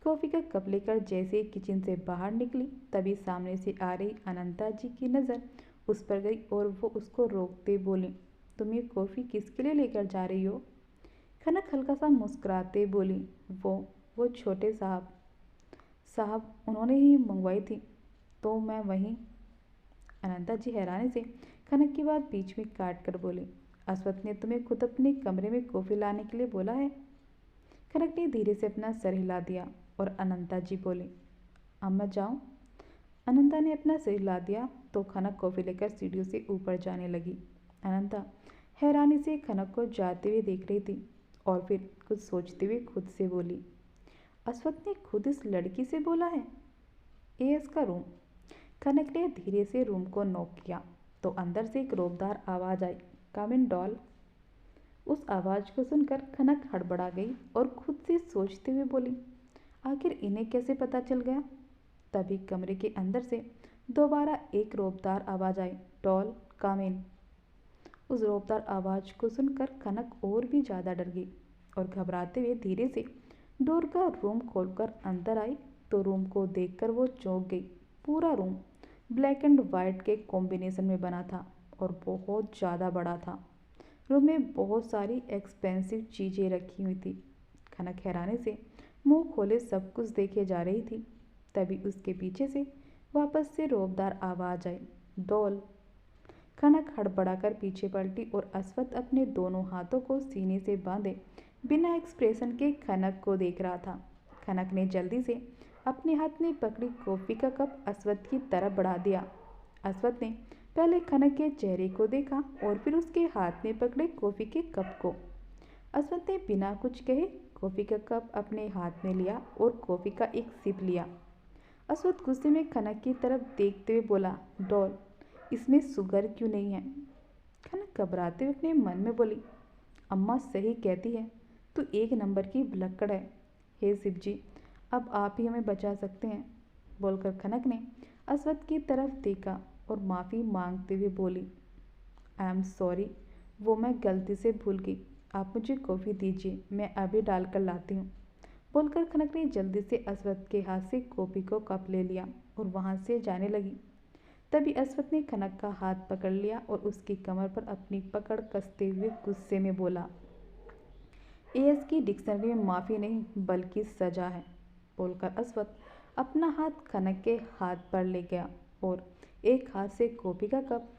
कॉफ़ी का कप लेकर जैसे ही किचन से बाहर निकली तभी सामने से आ रही अनंता जी की नज़र उस पर गई और वो उसको रोकते बोली, तुम ये कॉफ़ी किसके लिए लेकर जा रही हो? खनक हल्का सा मुस्कुराते बोली, वो छोटे साहब उन्होंने ही मंगवाई थी तो मैं वहीं। अनंता जी हैरानी से खनक की बात बीच में काट कर बोली, अश्वथ ने तुम्हें खुद अपने कमरे में कॉफ़ी लाने के लिए बोला है? खनक ने धीरे से अपना सर हिला दिया और अनंता जी बोली, अब मैं जाऊँ? अनंता ने अपना सिर हिला दिया तो खनक कॉफ़ी लेकर सीढ़ियों से ऊपर जाने लगी। अनंता हैरानी से खनक को जाते हुए देख रही थी और फिर कुछ सोचते हुए खुद से बोली, अश्वथ ने खुद इस लड़की से बोला है? एएस का रूम। खनक ने धीरे से रूम को नॉक किया तो अंदर से एक रोबदार आवाज़ आई, कम इन डॉल। उस आवाज़ को सुनकर खनक हड़बड़ा गई और खुद से सोचते हुए बोली, आखिर इन्हें कैसे पता चल गया? तभी कमरे के अंदर से दोबारा एक रोबदार आवाज़ आई, डॉल कम इन। उस रोबदार आवाज़ को सुनकर खनक और भी ज़्यादा डर गई और घबराते हुए धीरे से डोर का रूम खोलकर अंदर आई तो रूम को देखकर वो चौंक गई। पूरा रूम ब्लैक एंड वाइट के कॉम्बिनेशन में बना था और बहुत ज़्यादा बड़ा था। रूम में बहुत सारी एक्सपेंसिव चीज़ें रखी हुई थी। खनक हैरानी से मुंह खोले सब कुछ देखे जा रही थी। तभी उसके पीछे से वापस से रोबदार आवाज़ आई, डॉल। खनक हड़बड़ाकर पीछे पलटी और अश्वथ अपने दोनों हाथों को सीने से बांधे बिना एक्सप्रेशन के खनक को देख रहा था। खनक ने जल्दी से अपने हाथ में पकड़ी कॉफ़ी का कप अश्वथ की तरफ बढ़ा दिया। अश्वथ ने पहले खनक के चेहरे को देखा और फिर उसके हाथ में पकड़े कॉफ़ी के कप को। अश्वथ ने बिना कुछ कहे कॉफ़ी का कप अपने हाथ में लिया और कॉफ़ी का एक सिप लिया। अस्वद गुस्से में खनक की तरफ देखते हुए बोला, डॉल, इसमें शुगर क्यों नहीं है? खनक घबराते हुए अपने मन में बोली, अम्मा सही कहती है, तू एक नंबर की भुलक्कड़ है। हे शिव जी, अब आप ही हमें बचा सकते हैं, बोलकर खनक ने अस्वद की तरफ देखा और माफ़ी मांगते हुए बोली, आई एम सॉरी, वो मैं गलती से भूल गई। आप मुझे कॉफ़ी दीजिए, मैं अभी डालकर लाती हूँ, बोलकर खनक ने जल्दी से अस्वद के हाथ से कॉफ़ी को कप ले लिया और वहाँ से जाने लगी। तभी अस्वद ने खनक का हाथ पकड़ लिया और उसकी कमर पर अपनी पकड़ कसते हुए गुस्से में बोला, एएस की डिक्शनरी में माफ़ी नहीं बल्कि सज़ा है, बोलकर अस्वद अपना हाथ खनक के हाथ पर ले गया और एक हाथ से कॉफ़ी का कप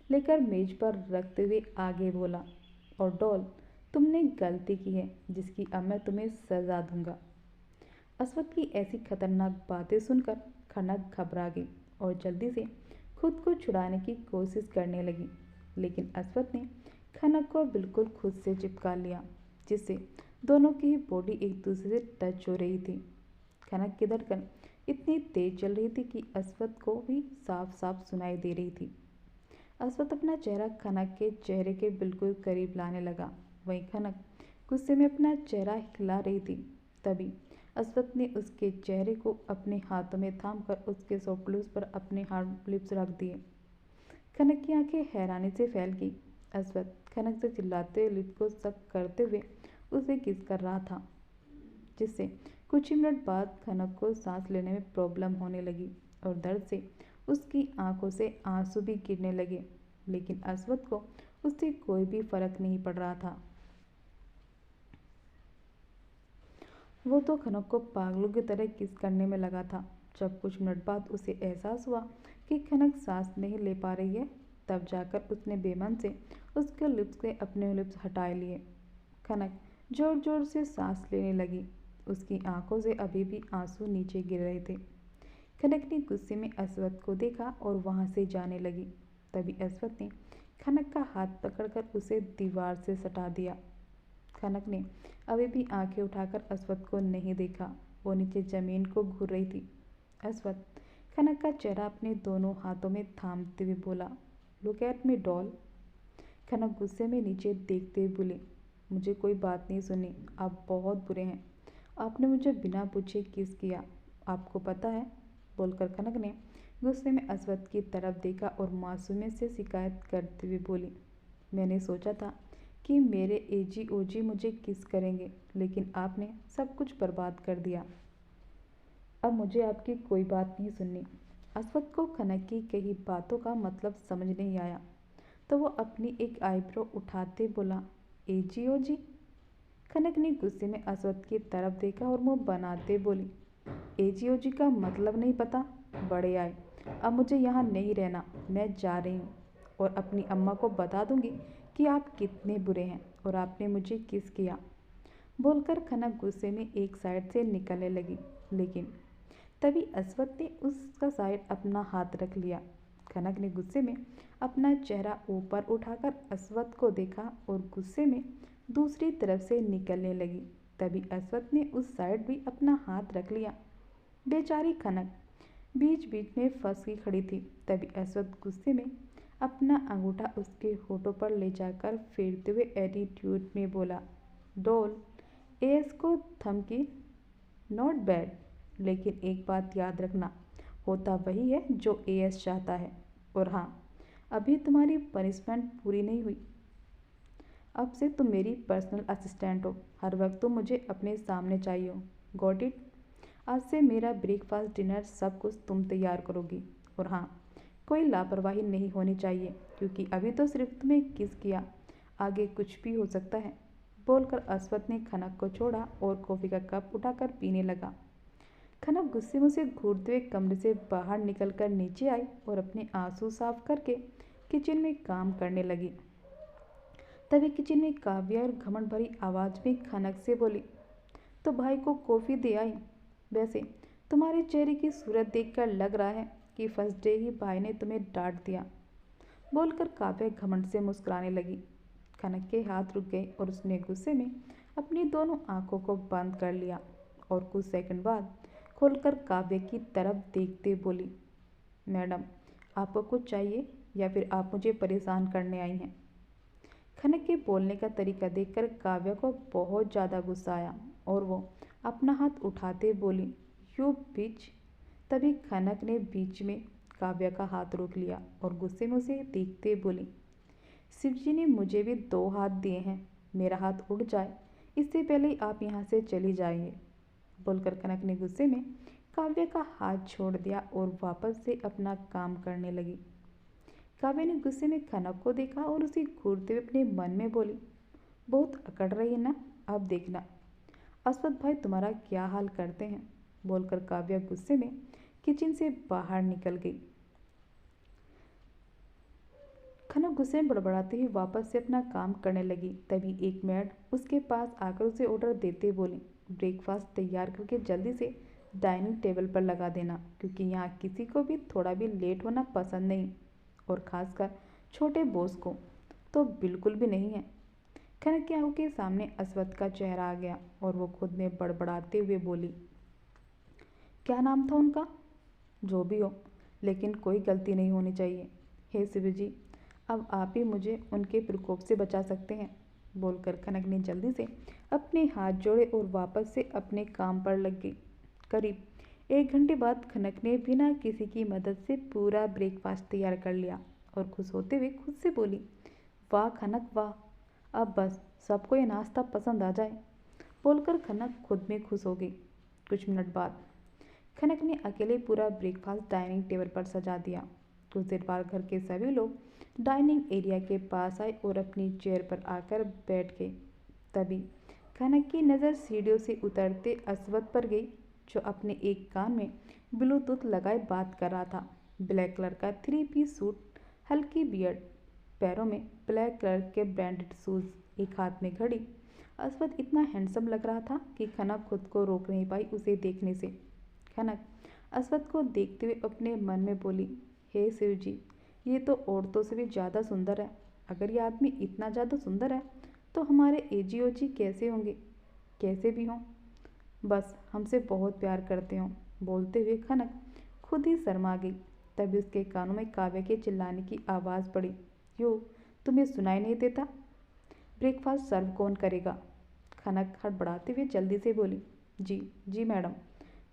लेकर मेज पर रखते हुए आगे बोला, और डॉल, तुमने गलती की है जिसकी अब मैं तुम्हें सज़ा दूंगा। अस्वद की ऐसी खतरनाक बातें सुनकर खनक घबरा गई और जल्दी से खुद को छुड़ाने की कोशिश करने लगी, लेकिन अस्वद ने खनक को बिल्कुल खुद से चिपका लिया, जिससे दोनों की बॉडी एक दूसरे से टच हो रही थी। खनक की धड़कन इतनी तेज चल रही थी कि अस्वद को भी साफ साफ सुनाई दे रही थी। अस्वद अपना चेहरा खनक के चेहरे के बिल्कुल करीब लाने लगा। वहीं खनक गुस्से में अपना चेहरा हिला रही थी। तभी अस्वद ने उसके चेहरे को अपने हाथों में थामकर उसके सॉफ्ट लिप्स पर अपने हार्ड लिप्स रख दिए। खनक की आंखें हैरानी से फैल गई। अस्वद खनक से चिल्लाते हुए लिप को सख्त करते हुए उसे किस कर रहा था, जिससे कुछ ही मिनट बाद खनक को सांस लेने में प्रॉब्लम होने लगी और दर्द से उसकी आंखों से आंसू भी गिरने लगे, लेकिन अस्वद को उससे कोई भी फर्क नहीं पड़ रहा था। वो तो खनक को पागलों की तरह किस करने में लगा था। जब कुछ मिनट बाद उसे एहसास हुआ कि खनक सांस नहीं ले पा रही है, तब जाकर उसने बेमन से उसके लिप्स से अपने लिप्स हटा लिए। खनक जोर जोर से सांस लेने लगी। उसकी आंखों से अभी भी आंसू नीचे गिर रहे थे। खनक ने गुस्से में अस्वद को देखा और वहां से जाने लगी। तभी अस्वद ने खनक का हाथ पकड़कर उसे दीवार से सटा दिया। खनक ने अभी भी आंखें उठाकर अस्वद को नहीं देखा। वो नीचे जमीन को घूर रही थी। अस्वद खनक का चेहरा अपने दोनों हाथों में थामते हुए बोला, लुक एट मी डॉल। खनक गुस्से में नीचे देखते हुए बोली, मुझे कोई बात नहीं सुनी, आप बहुत बुरे हैं। आपने मुझे बिना पूछे किस किया, आपको पता है, बोलकर खनक ने गुस्से में अस्वद की तरफ देखा और मासूमियत से शिकायत करते हुए बोली, मैंने सोचा था कि मेरे एजी ओजी मुझे किस करेंगे, लेकिन आपने सब कुछ बर्बाद कर दिया। अब मुझे आपकी कोई बात नहीं सुननी। अस्वद को खनक की कही बातों का मतलब समझ नहीं आया, तो वो अपनी एक आईब्रो उठाते बोला, एजी ओजी। खनक ने गुस्से में अस्वद की तरफ देखा और मुंह बनाते बोली, एजी ओजी का मतलब नहीं पता, बड़े आए, अब मुझे यहाँ नहीं रहना, मैं जा रही हूँ और अपनी अम्मा को बता दूंगी कि आप कितने बुरे हैं और आपने मुझे किस किया, बोलकर खनक गुस्से में एक साइड से निकलने लगी, लेकिन तभी अस्वद ने उसका साइड अपना हाथ रख लिया। खनक ने गुस्से में अपना चेहरा ऊपर उठाकर अस्वद को देखा और गुस्से में दूसरी तरफ से निकलने लगी। तभी अस्वद ने उस साइड भी अपना हाथ रख लिया। बेचारी खनक बीच बीच में फंस की खड़ी थी। तभी अस्वद गुस्से में अपना अंगूठा उसके होठों पर ले जाकर फेरते हुए एटीट्यूड में बोला, डॉल, एस को धमकी, नॉट बैड, लेकिन एक बात याद रखना, होता वही है जो एएस चाहता है। और हाँ, अभी तुम्हारी पनिशमेंट पूरी नहीं हुई। अब से तुम मेरी पर्सनल असिस्टेंट हो, हर वक्त तुम मुझे अपने सामने चाहिए हो, गॉट इट। आज से मेरा ब्रेकफास्ट डिनर सब कुछ तुम तैयार करोगी। और हाँ, कोई लापरवाही नहीं होनी चाहिए, क्योंकि अभी तो सिर्फ तुम्हें किस किया, आगे कुछ भी हो सकता है, बोलकर अस्वद ने खनक को छोड़ा और कॉफ़ी का कप उठाकर पीने लगा। खनक गुस्से में उसे घूरते हुए कमरे से बाहर निकलकर नीचे आई और अपने आंसू साफ करके किचन में काम करने लगी। तभी किचन में काव्या और घमंड भरी आवाज़ में खनक से बोली, तो भाई को कॉफ़ी दे आई। वैसे तुम्हारे चेहरे की सूरत देखकर लग रहा है कि फर्स्ट डे ही भाई ने तुम्हें डांट दिया, बोलकर काव्या घमंड से मुस्कुराने लगी। खनक के हाथ रुक गए और उसने गुस्से में अपनी दोनों आंखों को बंद कर लिया और कुछ सेकंड बाद खोलकर काव्य की तरफ देखते बोली, मैडम, आपको कुछ चाहिए या फिर आप मुझे परेशान करने आई हैं? खनक के बोलने का तरीका देखकर काव्या को बहुत ज़्यादा गुस्सा आया और वो अपना हाथ उठाते बोली, यू बिच। तभी खनक ने बीच में काव्या का हाथ रोक लिया और गुस्से में उसे देखते बोली, शिवजी ने मुझे भी 2 हाथ दिए हैं, मेरा हाथ उड़ जाए इससे पहले ही आप यहाँ से चली जाइए। बोलकर कनक ने गुस्से में काव्या का हाथ छोड़ दिया और वापस से अपना काम करने लगी। काव्या ने गुस्से में कनक को देखा और उसे घूरते हुए अपने मन में बोली, बहुत अकड़ रही है ना, अब देखना अश्वत्थ भाई तुम्हारा क्या हाल करते हैं। बोलकर काव्या गुस्से में किचन से बाहर निकल गई। खनक गुस्से में बड़बड़ाती हुई वापस से अपना काम करने लगी। तभी एक मेड उसके पास आकर उसे ऑर्डर देते बोली, ब्रेकफास्ट तैयार करके जल्दी से डाइनिंग टेबल पर लगा देना, क्योंकि यहाँ किसी को भी थोड़ा भी लेट होना पसंद नहीं, और ख़ासकर छोटे बॉस को तो बिल्कुल भी नहीं है। खनक की आंखों के सामने अश्वत्थ का चेहरा आ गया और वो खुद में बड़बड़ाते हुए बोली, क्या नाम था उनका? जो भी हो, लेकिन कोई गलती नहीं होनी चाहिए। हे शिव जी, अब आप ही मुझे उनके प्रकोप से बचा सकते हैं। बोलकर खनक ने जल्दी से अपने हाथ जोड़े और वापस से अपने काम पर लग गई। करीब 1 घंटे बाद खनक ने बिना किसी की मदद से पूरा ब्रेकफास्ट तैयार कर लिया और खुश होते हुए खुद से बोली, वाह खनक वाह, अब बस सबको ये नाश्ता पसंद आ जाए। बोलकर खनक खुद में खुश हो गई। कुछ मिनट बाद खनक ने अकेले पूरा ब्रेकफास्ट डाइनिंग टेबल पर सजा दिया। कुछ देर बाद घर के सभी लोग डाइनिंग एरिया के पास आए और अपनी चेयर पर आकर बैठ गए। तभी खनक की नज़र सीढ़ियों से उतरते अश्वत्थ पर गई, जो अपने एक कान में ब्लूटूथ लगाए बात कर रहा था। ब्लैक कलर का 3 पीस सूट, हल्की बियर्ड, पैरों में ब्लैक कलर के ब्रांडेड शूज़, एक हाथ में घड़ी। अश्वत्थ इतना हैंडसम लग रहा था कि खनक खुद को रोक नहीं पाई उसे देखने से। खनक अश्वत्थ को देखते हुए अपने मन में बोली, हे शिव जी, ये तो औरतों से भी ज़्यादा सुंदर है। अगर ये आदमी इतना ज़्यादा सुंदर है तो हमारे एजीओजी कैसे होंगे? कैसे भी हों, बस हमसे बहुत प्यार करते हों। बोलते हुए खनक खुद ही शर्मा गई। तभी उसके कानों में काव्य के चिल्लाने की आवाज़ पड़ी, यो, तुम्हें सुनाई नहीं देता? ब्रेकफास्ट सर्व कौन करेगा? खनक हड़बड़ाते हुए जल्दी से बोली, जी जी मैडम।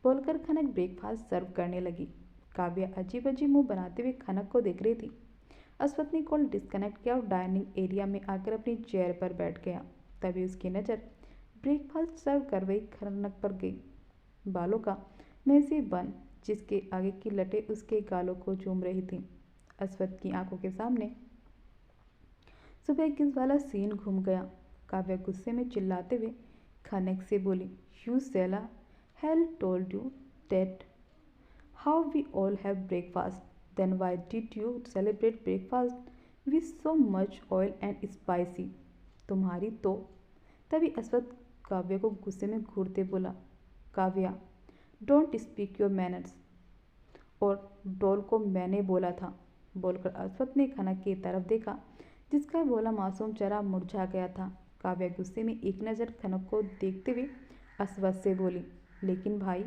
बोलकर खनक ब्रेकफास्ट सर्व करने लगी। काव्या अजीब अजीब मुंह बनाते हुए खनक को देख रही थी। अश्वत्थ ने कॉल डिस्कनेक्ट किया और डाइनिंग एरिया में आकर अपनी चेयर पर बैठ गया। तभी उसकी नज़र ब्रेकफास्ट सर्व कर रही खनक पर गई। बालों का मैसी बन, जिसके आगे की लटें उसके गालों को चूम रही थी। अश्वत्थ की आंखों के सामने सुबह किस वाला सीन घूम गया। काव्या गुस्से में चिल्लाते हुए खनक से बोली, यू सेला, he'll told you that how we all have breakfast, then why did you celebrate breakfast with so much oil and spicy? तुम्हारी तो। तभी अश्वत्थ काव्या को गुस्से में घूरते बोला, Kavya, don't speak your manners, और डॉल को मैंने बोला था। बोलकर अश्वत्थ ने खनक की तरफ देखा, जिसका बोला मासूम चेहरा मुरझा गया था। काव्या गुस्से में एक नज़र खनक को देखते हुए अश्वत्थ से बोली, लेकिन भाई।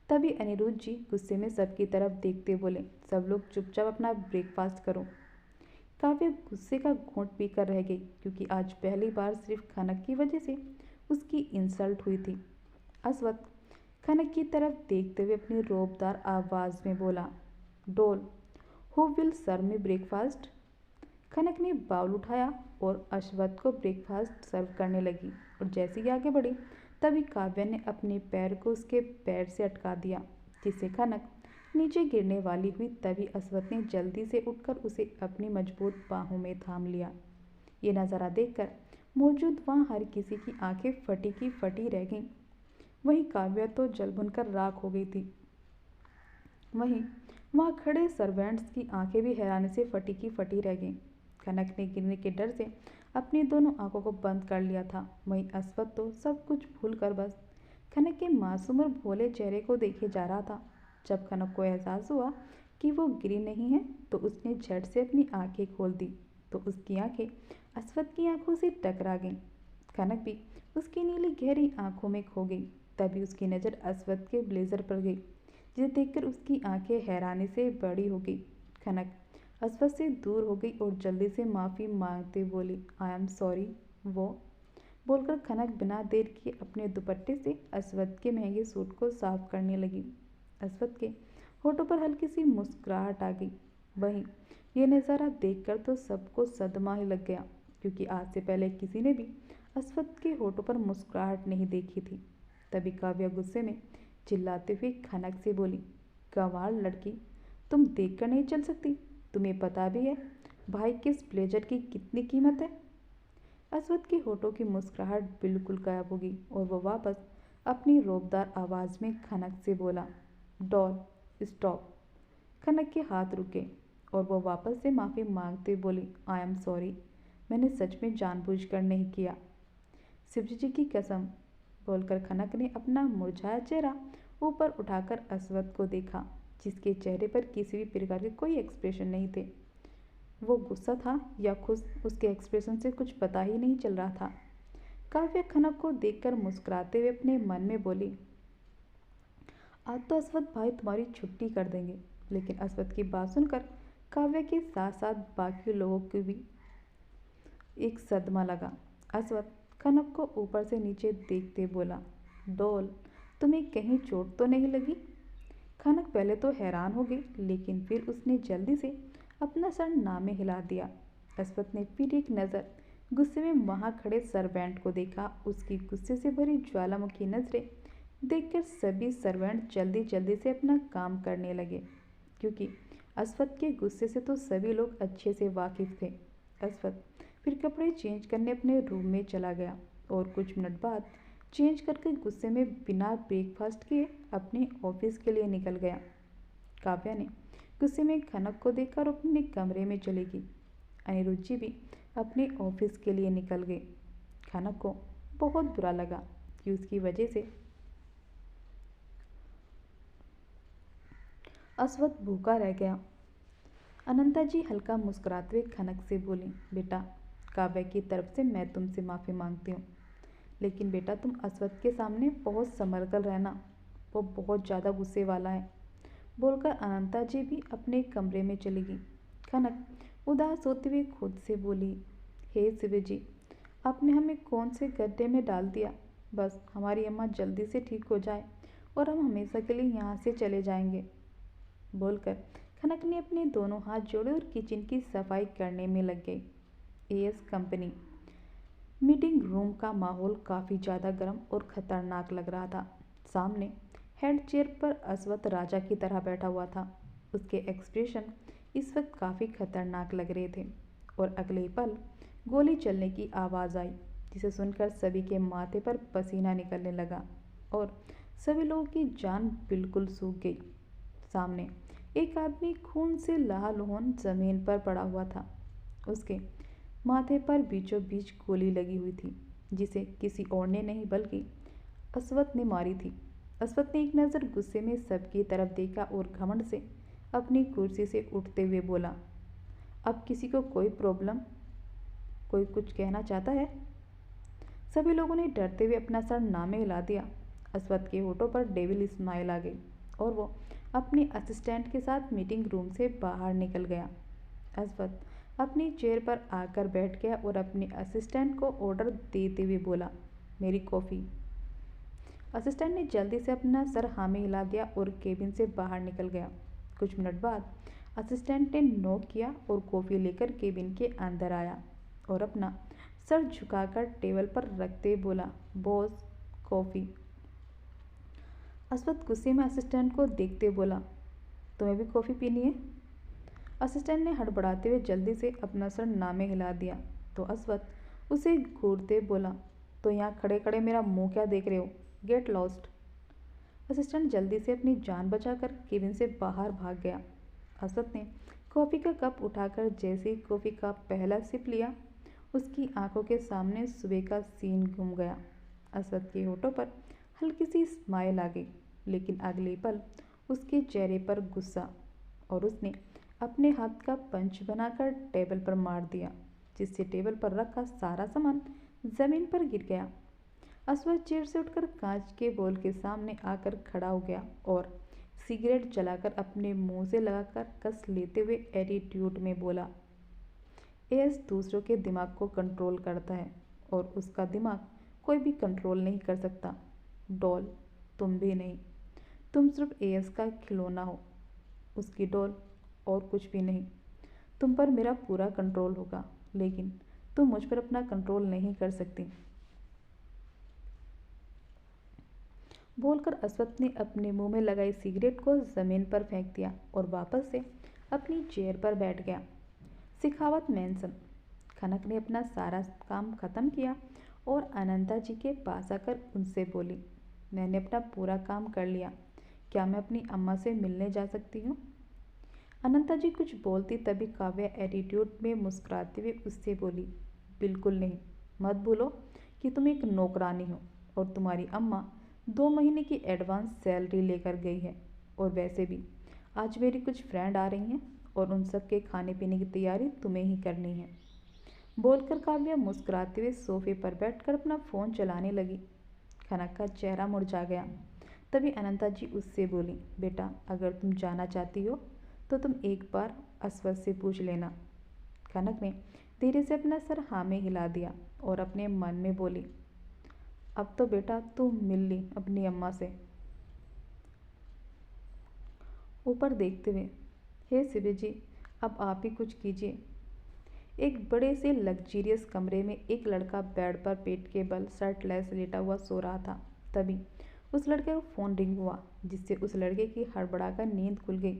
तभी अनिरुद्ध जी गुस्से में सबकी तरफ देखते बोले, सब लोग चुपचाप अपना ब्रेकफास्ट करो। काव्या गुस्से का घूंट पीकर रह गई, क्योंकि आज पहली बार सिर्फ खनक की वजह से उसकी इंसल्ट हुई थी। अश्वत्थ खनक की तरफ देखते हुए अपनी रौबदार आवाज़ में बोला, डोल, who will serve me breakfast? Khanak ने बाउल उठाया और अश्वत्थ को ब्रेकफास्ट सर्व करने लगी, और जैसे ही आगे बढ़ी तभी काव्या ने अपने पैर को उसके पैर से अटका दिया, जिससे खनक नीचे गिरने वाली हुई। तभी अश्वत्थ ने जल्दी से उठकर उसे अपनी मजबूत बाहों में थाम लिया। ये नज़ारा देखकर मौजूद वहाँ हर किसी की आंखें फटी की फटी रह गईं। वहीं काव्या तो जल भुनकर राख हो गई थी। वहीं वहाँ खड़े सर्वेंट्स की आंखें भी हैरानी से फटी की फटी रह गईं। खनक ने गिरने के डर से अपनी दोनों आंखों को बंद कर लिया था। वहीं अश्वत्थ तो सब कुछ भूल कर बस खनक के मासूम और भोले चेहरे को देखे जा रहा था। जब खनक को एहसास हुआ कि वो गिरी नहीं है तो उसने झट से अपनी आंखें खोल दी, तो उसकी आंखें अश्वत्थ की आंखों से टकरा गईं। खनक भी उसकी नीली गहरी आंखों में खो गई। तभी उसकी नज़र असवद के ब्लेजर पर गई, जिसे देखकर उसकी आंखें हैरानी से बड़ी हो गई। खनक असवद से दूर हो गई और जल्दी से माफ़ी मांगते बोली, आई एम सॉरी। वो बोलकर खनक बिना देर किए अपने दुपट्टे से असवद के महंगे सूट को साफ करने लगी। असवद के होठों पर हल्की सी मुस्कुराहट आ गई। वहीं ये नज़ारा देखकर तो सबको सदमा ही लग गया, क्योंकि आज से पहले किसी ने भी असवद के होठों पर मुस्कुराहट नहीं देखी थी। तभी काव्या गुस्से में चिल्लाते हुए खनक से बोली, गंवार लड़की, तुम देख कर नहीं चल सकती? तुम्हें पता भी है भाई के इस ब्लेजर की कितनी कीमत है? असवद के होठों की मुस्कुराहट बिल्कुल गायब हो गई और वो वापस अपनी रोबदार आवाज़ में खनक से बोला, डॉल स्टॉप। खनक के हाथ रुके और वो वापस से माफ़ी मांगते बोली, आई एम सॉरी, मैंने सच में जानबूझकर नहीं किया। शिवजी जी की कसम, बोलकर खनक ने अपना मुरझाया चेहरा ऊपर उठाकर असवद को देखा, जिसके चेहरे पर किसी भी प्रकार के कोई एक्सप्रेशन नहीं थे। वो गुस्सा था या खुश, उसके एक्सप्रेशन से कुछ पता ही नहीं चल रहा था। काव्या खनक को देखकर मुस्कुराते हुए अपने मन में बोली, आज तो असवद भाई तुम्हारी छुट्टी कर देंगे। लेकिन असवद की बात सुनकर काव्या के साथ साथ बाकी लोगों को भी एक सदमा लगा। असवद खनक को ऊपर से नीचे देखते बोला, डोल, तुम्हें कहीं चोट तो नहीं लगी? खनक पहले तो हैरान हो गई, लेकिन फिर उसने जल्दी से अपना सर ना में हिला दिया। असवद ने फिर एक नज़र गुस्से में वहाँ खड़े सर्वेंट को देखा। उसकी गुस्से से भरी ज्वालामुखी नज़रें देखकर सभी सर्वेंट जल्दी जल्दी से अपना काम करने लगे, क्योंकि असवद के गुस्से से तो सभी लोग अच्छे से वाकिफ थे। असवद फिर कपड़े चेंज करने अपने रूम में चला गया और कुछ मिनट बाद चेंज करके गुस्से में बिना ब्रेकफास्ट किए अपने ऑफिस के लिए निकल गया। काव्या ने गुस्से में खनक को देखकर अपने कमरे में चली गई। अनिरुद्धि भी अपने ऑफिस के लिए निकल गई। खनक को बहुत बुरा लगा कि उसकी वजह से असवद भूखा रह गया। अनंता जी हल्का मुस्कुराते हुए खनक से बोली, बेटा, काव्या की तरफ से मैं तुमसे माफ़ी मांगती हूँ, लेकिन बेटा तुम असवद के सामने बहुत संभल कर रहना, वो बहुत ज़्यादा गुस्से वाला है। बोलकर अनंता जी भी अपने कमरे में चली गई। खनक उदास होते हुए खुद से बोली, हे शिव जी, आपने हमें कौन से गड्ढे में डाल दिया? बस हमारी अम्मा जल्दी से ठीक हो जाए और हम हमेशा के लिए यहाँ से चले जाएंगे। बोलकर खनक ने अपने दोनों हाथ जोड़े और किचन की सफाई करने में लग गई। एएस कंपनी मीटिंग रूम का माहौल काफ़ी ज़्यादा गर्म और ख़तरनाक लग रहा था। सामने हेड चेयर पर असवद राजा की तरह बैठा हुआ था। उसके एक्सप्रेशन इस वक्त काफ़ी खतरनाक लग रहे थे और अगले ही पल गोली चलने की आवाज़ आई, जिसे सुनकर सभी के माथे पर पसीना निकलने लगा और सभी लोगों की जान बिल्कुल सूख गई। सामने एक आदमी खून से लहूलुहान जमीन पर पड़ा हुआ था। उसके माथे पर बीचों बीच गोली लगी हुई थी, जिसे किसी और ने नहीं बल्कि असवद ने मारी थी। असवद ने एक नज़र गुस्से में सबकी तरफ देखा और घमंड से अपनी कुर्सी से उठते हुए बोला, अब किसी को कोई प्रॉब्लम? कोई कुछ कहना चाहता है? सभी लोगों ने डरते हुए अपना सर ना में हिला दिया। असवद के होठों पर डेविल स्माइल आ गई और वो अपने असिस्टेंट के साथ मीटिंग रूम से बाहर निकल गया। असवद अपनी चेयर पर आकर बैठ गया और अपने असिस्टेंट को ऑर्डर देते हुए बोला, मेरी कॉफ़ी। असिस्टेंट ने जल्दी से अपना सर हाँ में हिला दिया और केबिन से बाहर निकल गया। कुछ मिनट बाद असिस्टेंट ने नॉक किया और कॉफ़ी लेकर केबिन के अंदर आया और अपना सर झुकाकर टेबल पर रखते हुए बोला, बॉस, कॉफ़ी। असवद गुस्से में असिस्टेंट को देखते बोला, तुम्हें भी कॉफ़ी पीनी है? असिस्टेंट ने हड़बड़ाते हुए जल्दी से अपना सर ना में हिला दिया तो असवद उसे घूरते बोला, तो यहाँ खड़े खड़े मेरा मुंह क्या देख रहे हो? Get lost. असिस्टेंट जल्दी से अपनी जान बचाकर केबिन से बाहर भाग गया। असवद ने कॉफ़ी का कप उठाकर जैसे ही कॉफ़ी का पहला सिप लिया, उसकी आंखों के सामने सुबह का सीन घूम गया। असवद के होठों पर हल्की सी स्माइल आ गई, लेकिन अगले पल उसके चेहरे पर गुस्सा, और उसने अपने हाथ का पंच बनाकर टेबल पर मार दिया, जिससे टेबल पर रखा सारा सामान जमीन पर गिर गया। अस्वद चेयर से उठकर कांच के बोल के सामने आकर खड़ा हो गया और सिगरेट जलाकर अपने मुंह से लगाकर कस लेते हुए एटीट्यूड में बोला, एएस दूसरों के दिमाग को कंट्रोल करता है और उसका दिमाग कोई भी कंट्रोल नहीं कर सकता। डॉल तुम भी नहीं, तुम सिर्फ एएस का खिलौना हो, उसकी डॉल और कुछ भी नहीं। तुम पर मेरा पूरा कंट्रोल होगा, लेकिन तुम मुझ पर अपना कंट्रोल नहीं कर सकती। बोलकर अस्वद ने अपने मुंह में लगाई सिगरेट को जमीन पर फेंक दिया और वापस से अपनी चेयर पर बैठ गया। सिखावत मैंसन। खनक ने अपना सारा काम खत्म किया और अनंता जी के पास आकर उनसे बोली, मैंने अपना पूरा काम कर लिया, क्या मैं अपनी अम्मा से मिलने जा सकती हूँ? अनंता जी कुछ बोलती तभी काव्या एटीट्यूड में मुस्कुराते हुए उससे बोली, बिल्कुल नहीं, मत भूलो कि तुम एक नौकरानी हो और तुम्हारी अम्मा 2 महीने की एडवांस सैलरी लेकर गई है। और वैसे भी आज मेरी कुछ फ्रेंड आ रही हैं और उन सब के खाने पीने की तैयारी तुम्हें ही करनी है। बोलकर काव्या मुस्कुराते हुए सोफे पर बैठकर अपना फ़ोन चलाने लगी। खनक का चेहरा मुरझा गया। तभी अनंता जी उससे बोली, बेटा अगर तुम जाना चाहती हो तो तुम एक बार अस्वद से पूछ लेना। खनक ने धीरे से अपना सर हाँ में हिला दिया और अपने मन में बोली, अब तो बेटा तू मिल ली अपनी अम्मा से। ऊपर देखते हुए, हे शिव जी, अब आप ही कुछ कीजिए। एक बड़े से लग्जरियस कमरे में एक लड़का बेड पर पेट के बल शर्टलेस लेटा हुआ सो रहा था। तभी उस लड़के का फ़ोन रिंग हुआ, जिससे उस लड़के की हड़बड़ाकर नींद खुल गई।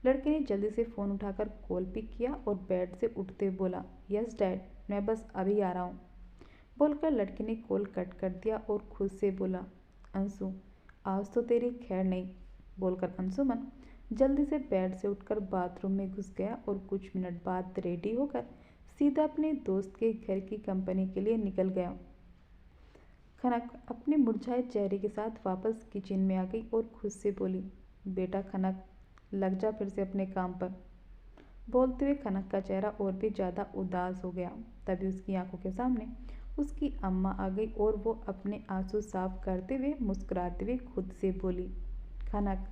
लड़के ने जल्दी से फ़ोन उठाकर कॉल पिक किया और बेड से उठते हुए बोला, यस डैड, मैं बस अभी आ रहा हूँ। बोलकर लड़के ने कॉल कट कर दिया और खुद से बोला, अंशु आज तो तेरी खैर नहीं। बोलकर अंशुमन जल्दी से बेड से उठकर बाथरूम में घुस गया और कुछ मिनट बाद रेडी होकर सीधा अपने दोस्त के घर की कंपनी के लिए निकल गया। खनक अपने मुरझाए चेहरे के साथ वापस किचन में आ गई और खुद से बोली, बेटा खनक, लग जा फिर से अपने काम पर। बोलते हुए खनक का चेहरा और भी ज़्यादा उदास हो गया। तभी उसकी आंखों के सामने उसकी अम्मा आ गई और वो अपने आंसू साफ करते हुए मुस्कुराते हुए खुद से बोली, खनक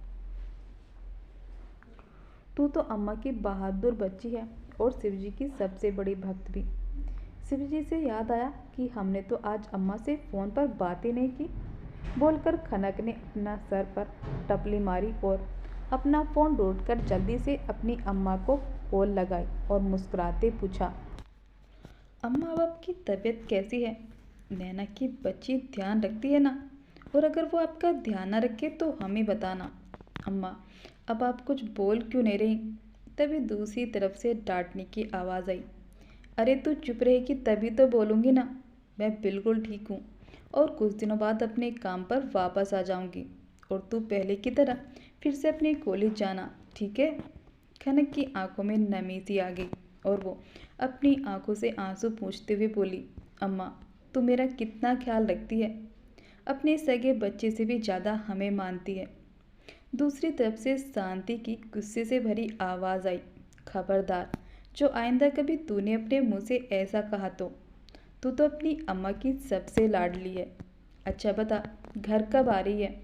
तू तो अम्मा की बहादुर बच्ची है और शिवजी की सबसे बड़ी भक्त भी। शिवजी से याद आया कि हमने तो आज अम्मा से फ़ोन पर बात ही नहीं की। बोलकर खनक ने अपना सर पर टपली मारी और अपना फ़ोन ढूंढकर जल्दी से अपनी अम्मा को कॉल लगाई और मुस्कुराते पूछा, अम्मा अब आपकी तबीयत कैसी है? नैना की बच्ची ध्यान रखती है ना? और अगर वो आपका ध्यान ना रखे तो हमें बताना। अम्मा अब आप कुछ बोल क्यों नहीं रही? तभी दूसरी तरफ से डांटने की आवाज़ आई, अरे तू चुप रहेगी तभी तो बोलूँगी ना। मैं बिल्कुल ठीक हूँ और कुछ दिनों बाद अपने काम पर वापस आ जाऊँगी और तू पहले की तरह फिर से अपने कॉलेज जाना, ठीक है? खनक की आंखों में नमी सी आ गई और वो अपनी आंखों से आंसू पोंछते हुए बोली, अम्मा तू मेरा कितना ख्याल रखती है, अपने सगे बच्चे से भी ज़्यादा हमें मानती है। दूसरी तरफ से शांति की गुस्से से भरी आवाज़ आई, खबरदार, जो आइंदा कभी तूने अपने मुंह से ऐसा कहा तो तू तो अपनी अम्मा की सबसे लाडली है। अच्छा बता, घर कब आ रही है?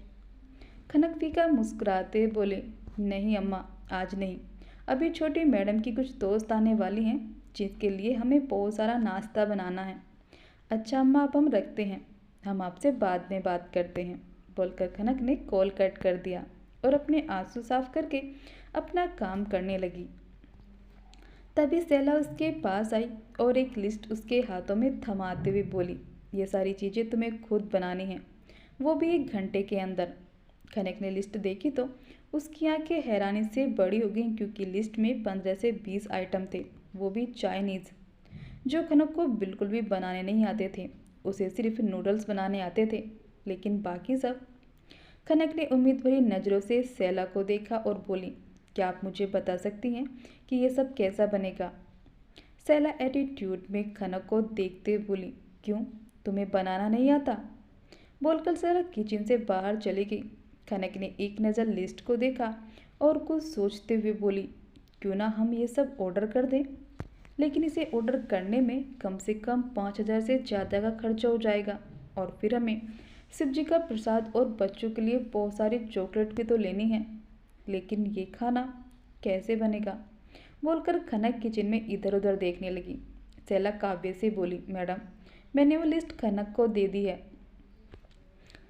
खनक फीका मुस्कुराते बोले, नहीं अम्मा, आज नहीं, अभी छोटी मैडम की कुछ दोस्त आने वाली हैं जिसके लिए हमें बहुत सारा नाश्ता बनाना है। अच्छा अम्मा, अब हम रखते हैं, हम आपसे बाद में बात करते हैं। बोलकर खनक ने कॉल कट कर दिया और अपने आंसू साफ करके अपना काम करने लगी। तभी सेला उसके पास आई और एक लिस्ट उसके हाथों में थमाते हुए बोली, ये सारी चीज़ें तुम्हें खुद बनानी हैं, वो भी 1 घंटे के अंदर। खनक ने लिस्ट देखी तो उसकी आंखें हैरानी से बड़ी हो गईं, क्योंकि लिस्ट में 15 से 20 आइटम थे, वो भी चाइनीज़, जो खनक को बिल्कुल भी बनाने नहीं आते थे। उसे सिर्फ नूडल्स बनाने आते थे, लेकिन बाकी सब। खनक ने उम्मीद भरी नज़रों से सेला को देखा और बोली, क्या आप मुझे बता सकती हैं कि ये सब कैसा बनेगा? सेला एटीट्यूड में खनक को देखते बोली, क्यों, तुम्हें बनाना नहीं आता? बोलकर सेला किचन से बाहर चली गई। खनक ने एक नज़र लिस्ट को देखा और कुछ सोचते हुए बोली, क्यों ना हम ये सब ऑर्डर कर दें? लेकिन इसे ऑर्डर करने में कम से कम 5,000 से ज़्यादा का खर्चा हो जाएगा, और फिर हमें शिव जी का प्रसाद और बच्चों के लिए बहुत सारी चॉकलेट भी तो लेनी है। लेकिन ये खाना कैसे बनेगा, बोलकर खनक किचन में इधर उधर देखने लगी। शैला काव्य से बोली, मैडम मैंने वो लिस्ट खनक को दे दी है।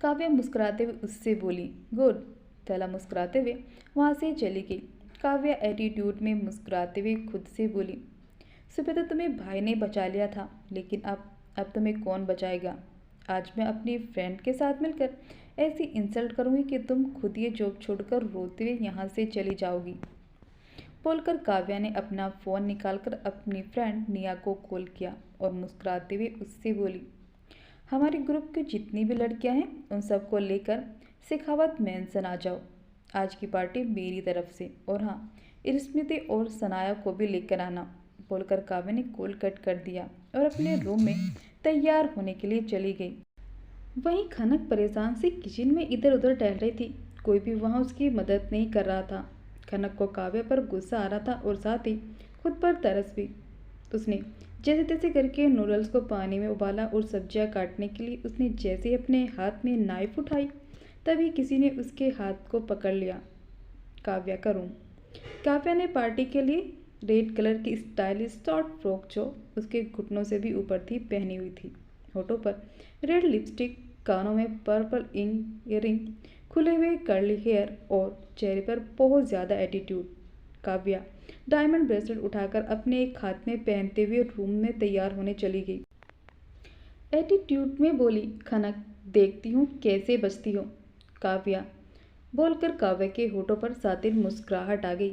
काव्या मुस्कुराते हुए उससे बोली, गुड। शैला मुस्कुराते हुए वहाँ से चली गई। काव्या एटीट्यूड में मुस्कुराते हुए खुद से बोली, सुबह तो तुम्हें भाई ने बचा लिया था, लेकिन अब तुम्हें कौन बचाएगा। आज मैं अपनी फ्रेंड के साथ मिलकर ऐसी इंसल्ट करूँगी कि तुम खुद ये जॉब छोड़कर रोते हुए यहाँ से चली जाओगी, बोलकर काव्या ने अपना फ़ोन निकालकर अपनी फ्रेंड निया को कॉल किया और मुस्कुराते हुए उससे बोली, हमारे ग्रुप की जितनी भी लड़कियां हैं उन सबको लेकर शेखावत मेंशन आ जाओ। आज की पार्टी मेरी तरफ से, और हाँ, स्मृति और सनाया को भी लेकर आना, बोलकर काव्या ने कॉल कट कर दिया और अपने रूम में तैयार होने के लिए चली गई। वहीं खनक परेशान से किचन में इधर उधर टहल रही थी। कोई भी वहाँ उसकी मदद नहीं कर रहा था। खनक को काव्य पर गुस्सा आ रहा था और साथ ही खुद पर तरस भी। उसने जैसे तैसे करके नूडल्स को पानी में उबाला और सब्जियां काटने के लिए उसने जैसे ही अपने हाथ में नाइफ उठाई, तभी किसी ने उसके हाथ को पकड़ लिया। काव्या का रूम। काव्या ने पार्टी के लिए रेड कलर की स्टाइलिश शॉर्ट फ्रॉक, जो उसके घुटनों से भी ऊपर थी, पहनी हुई थी। होठों पर रेड लिपस्टिक, कानों में पर्पल इयररिंग, खुले हुए कर्ली हेयर और चेहरे पर बहुत ज़्यादा एटीट्यूड। काव्या डायमंड ब्रेसलेट उठाकर अपने एक हाथ में पहनते हुए रूम में तैयार होने चली गई। एटीट्यूड में बोली, खनक देखती हूँ कैसे बचती हो। काव्या बोलकर काव्या के होठों पर सातिन मुस्कुराहट आ गई।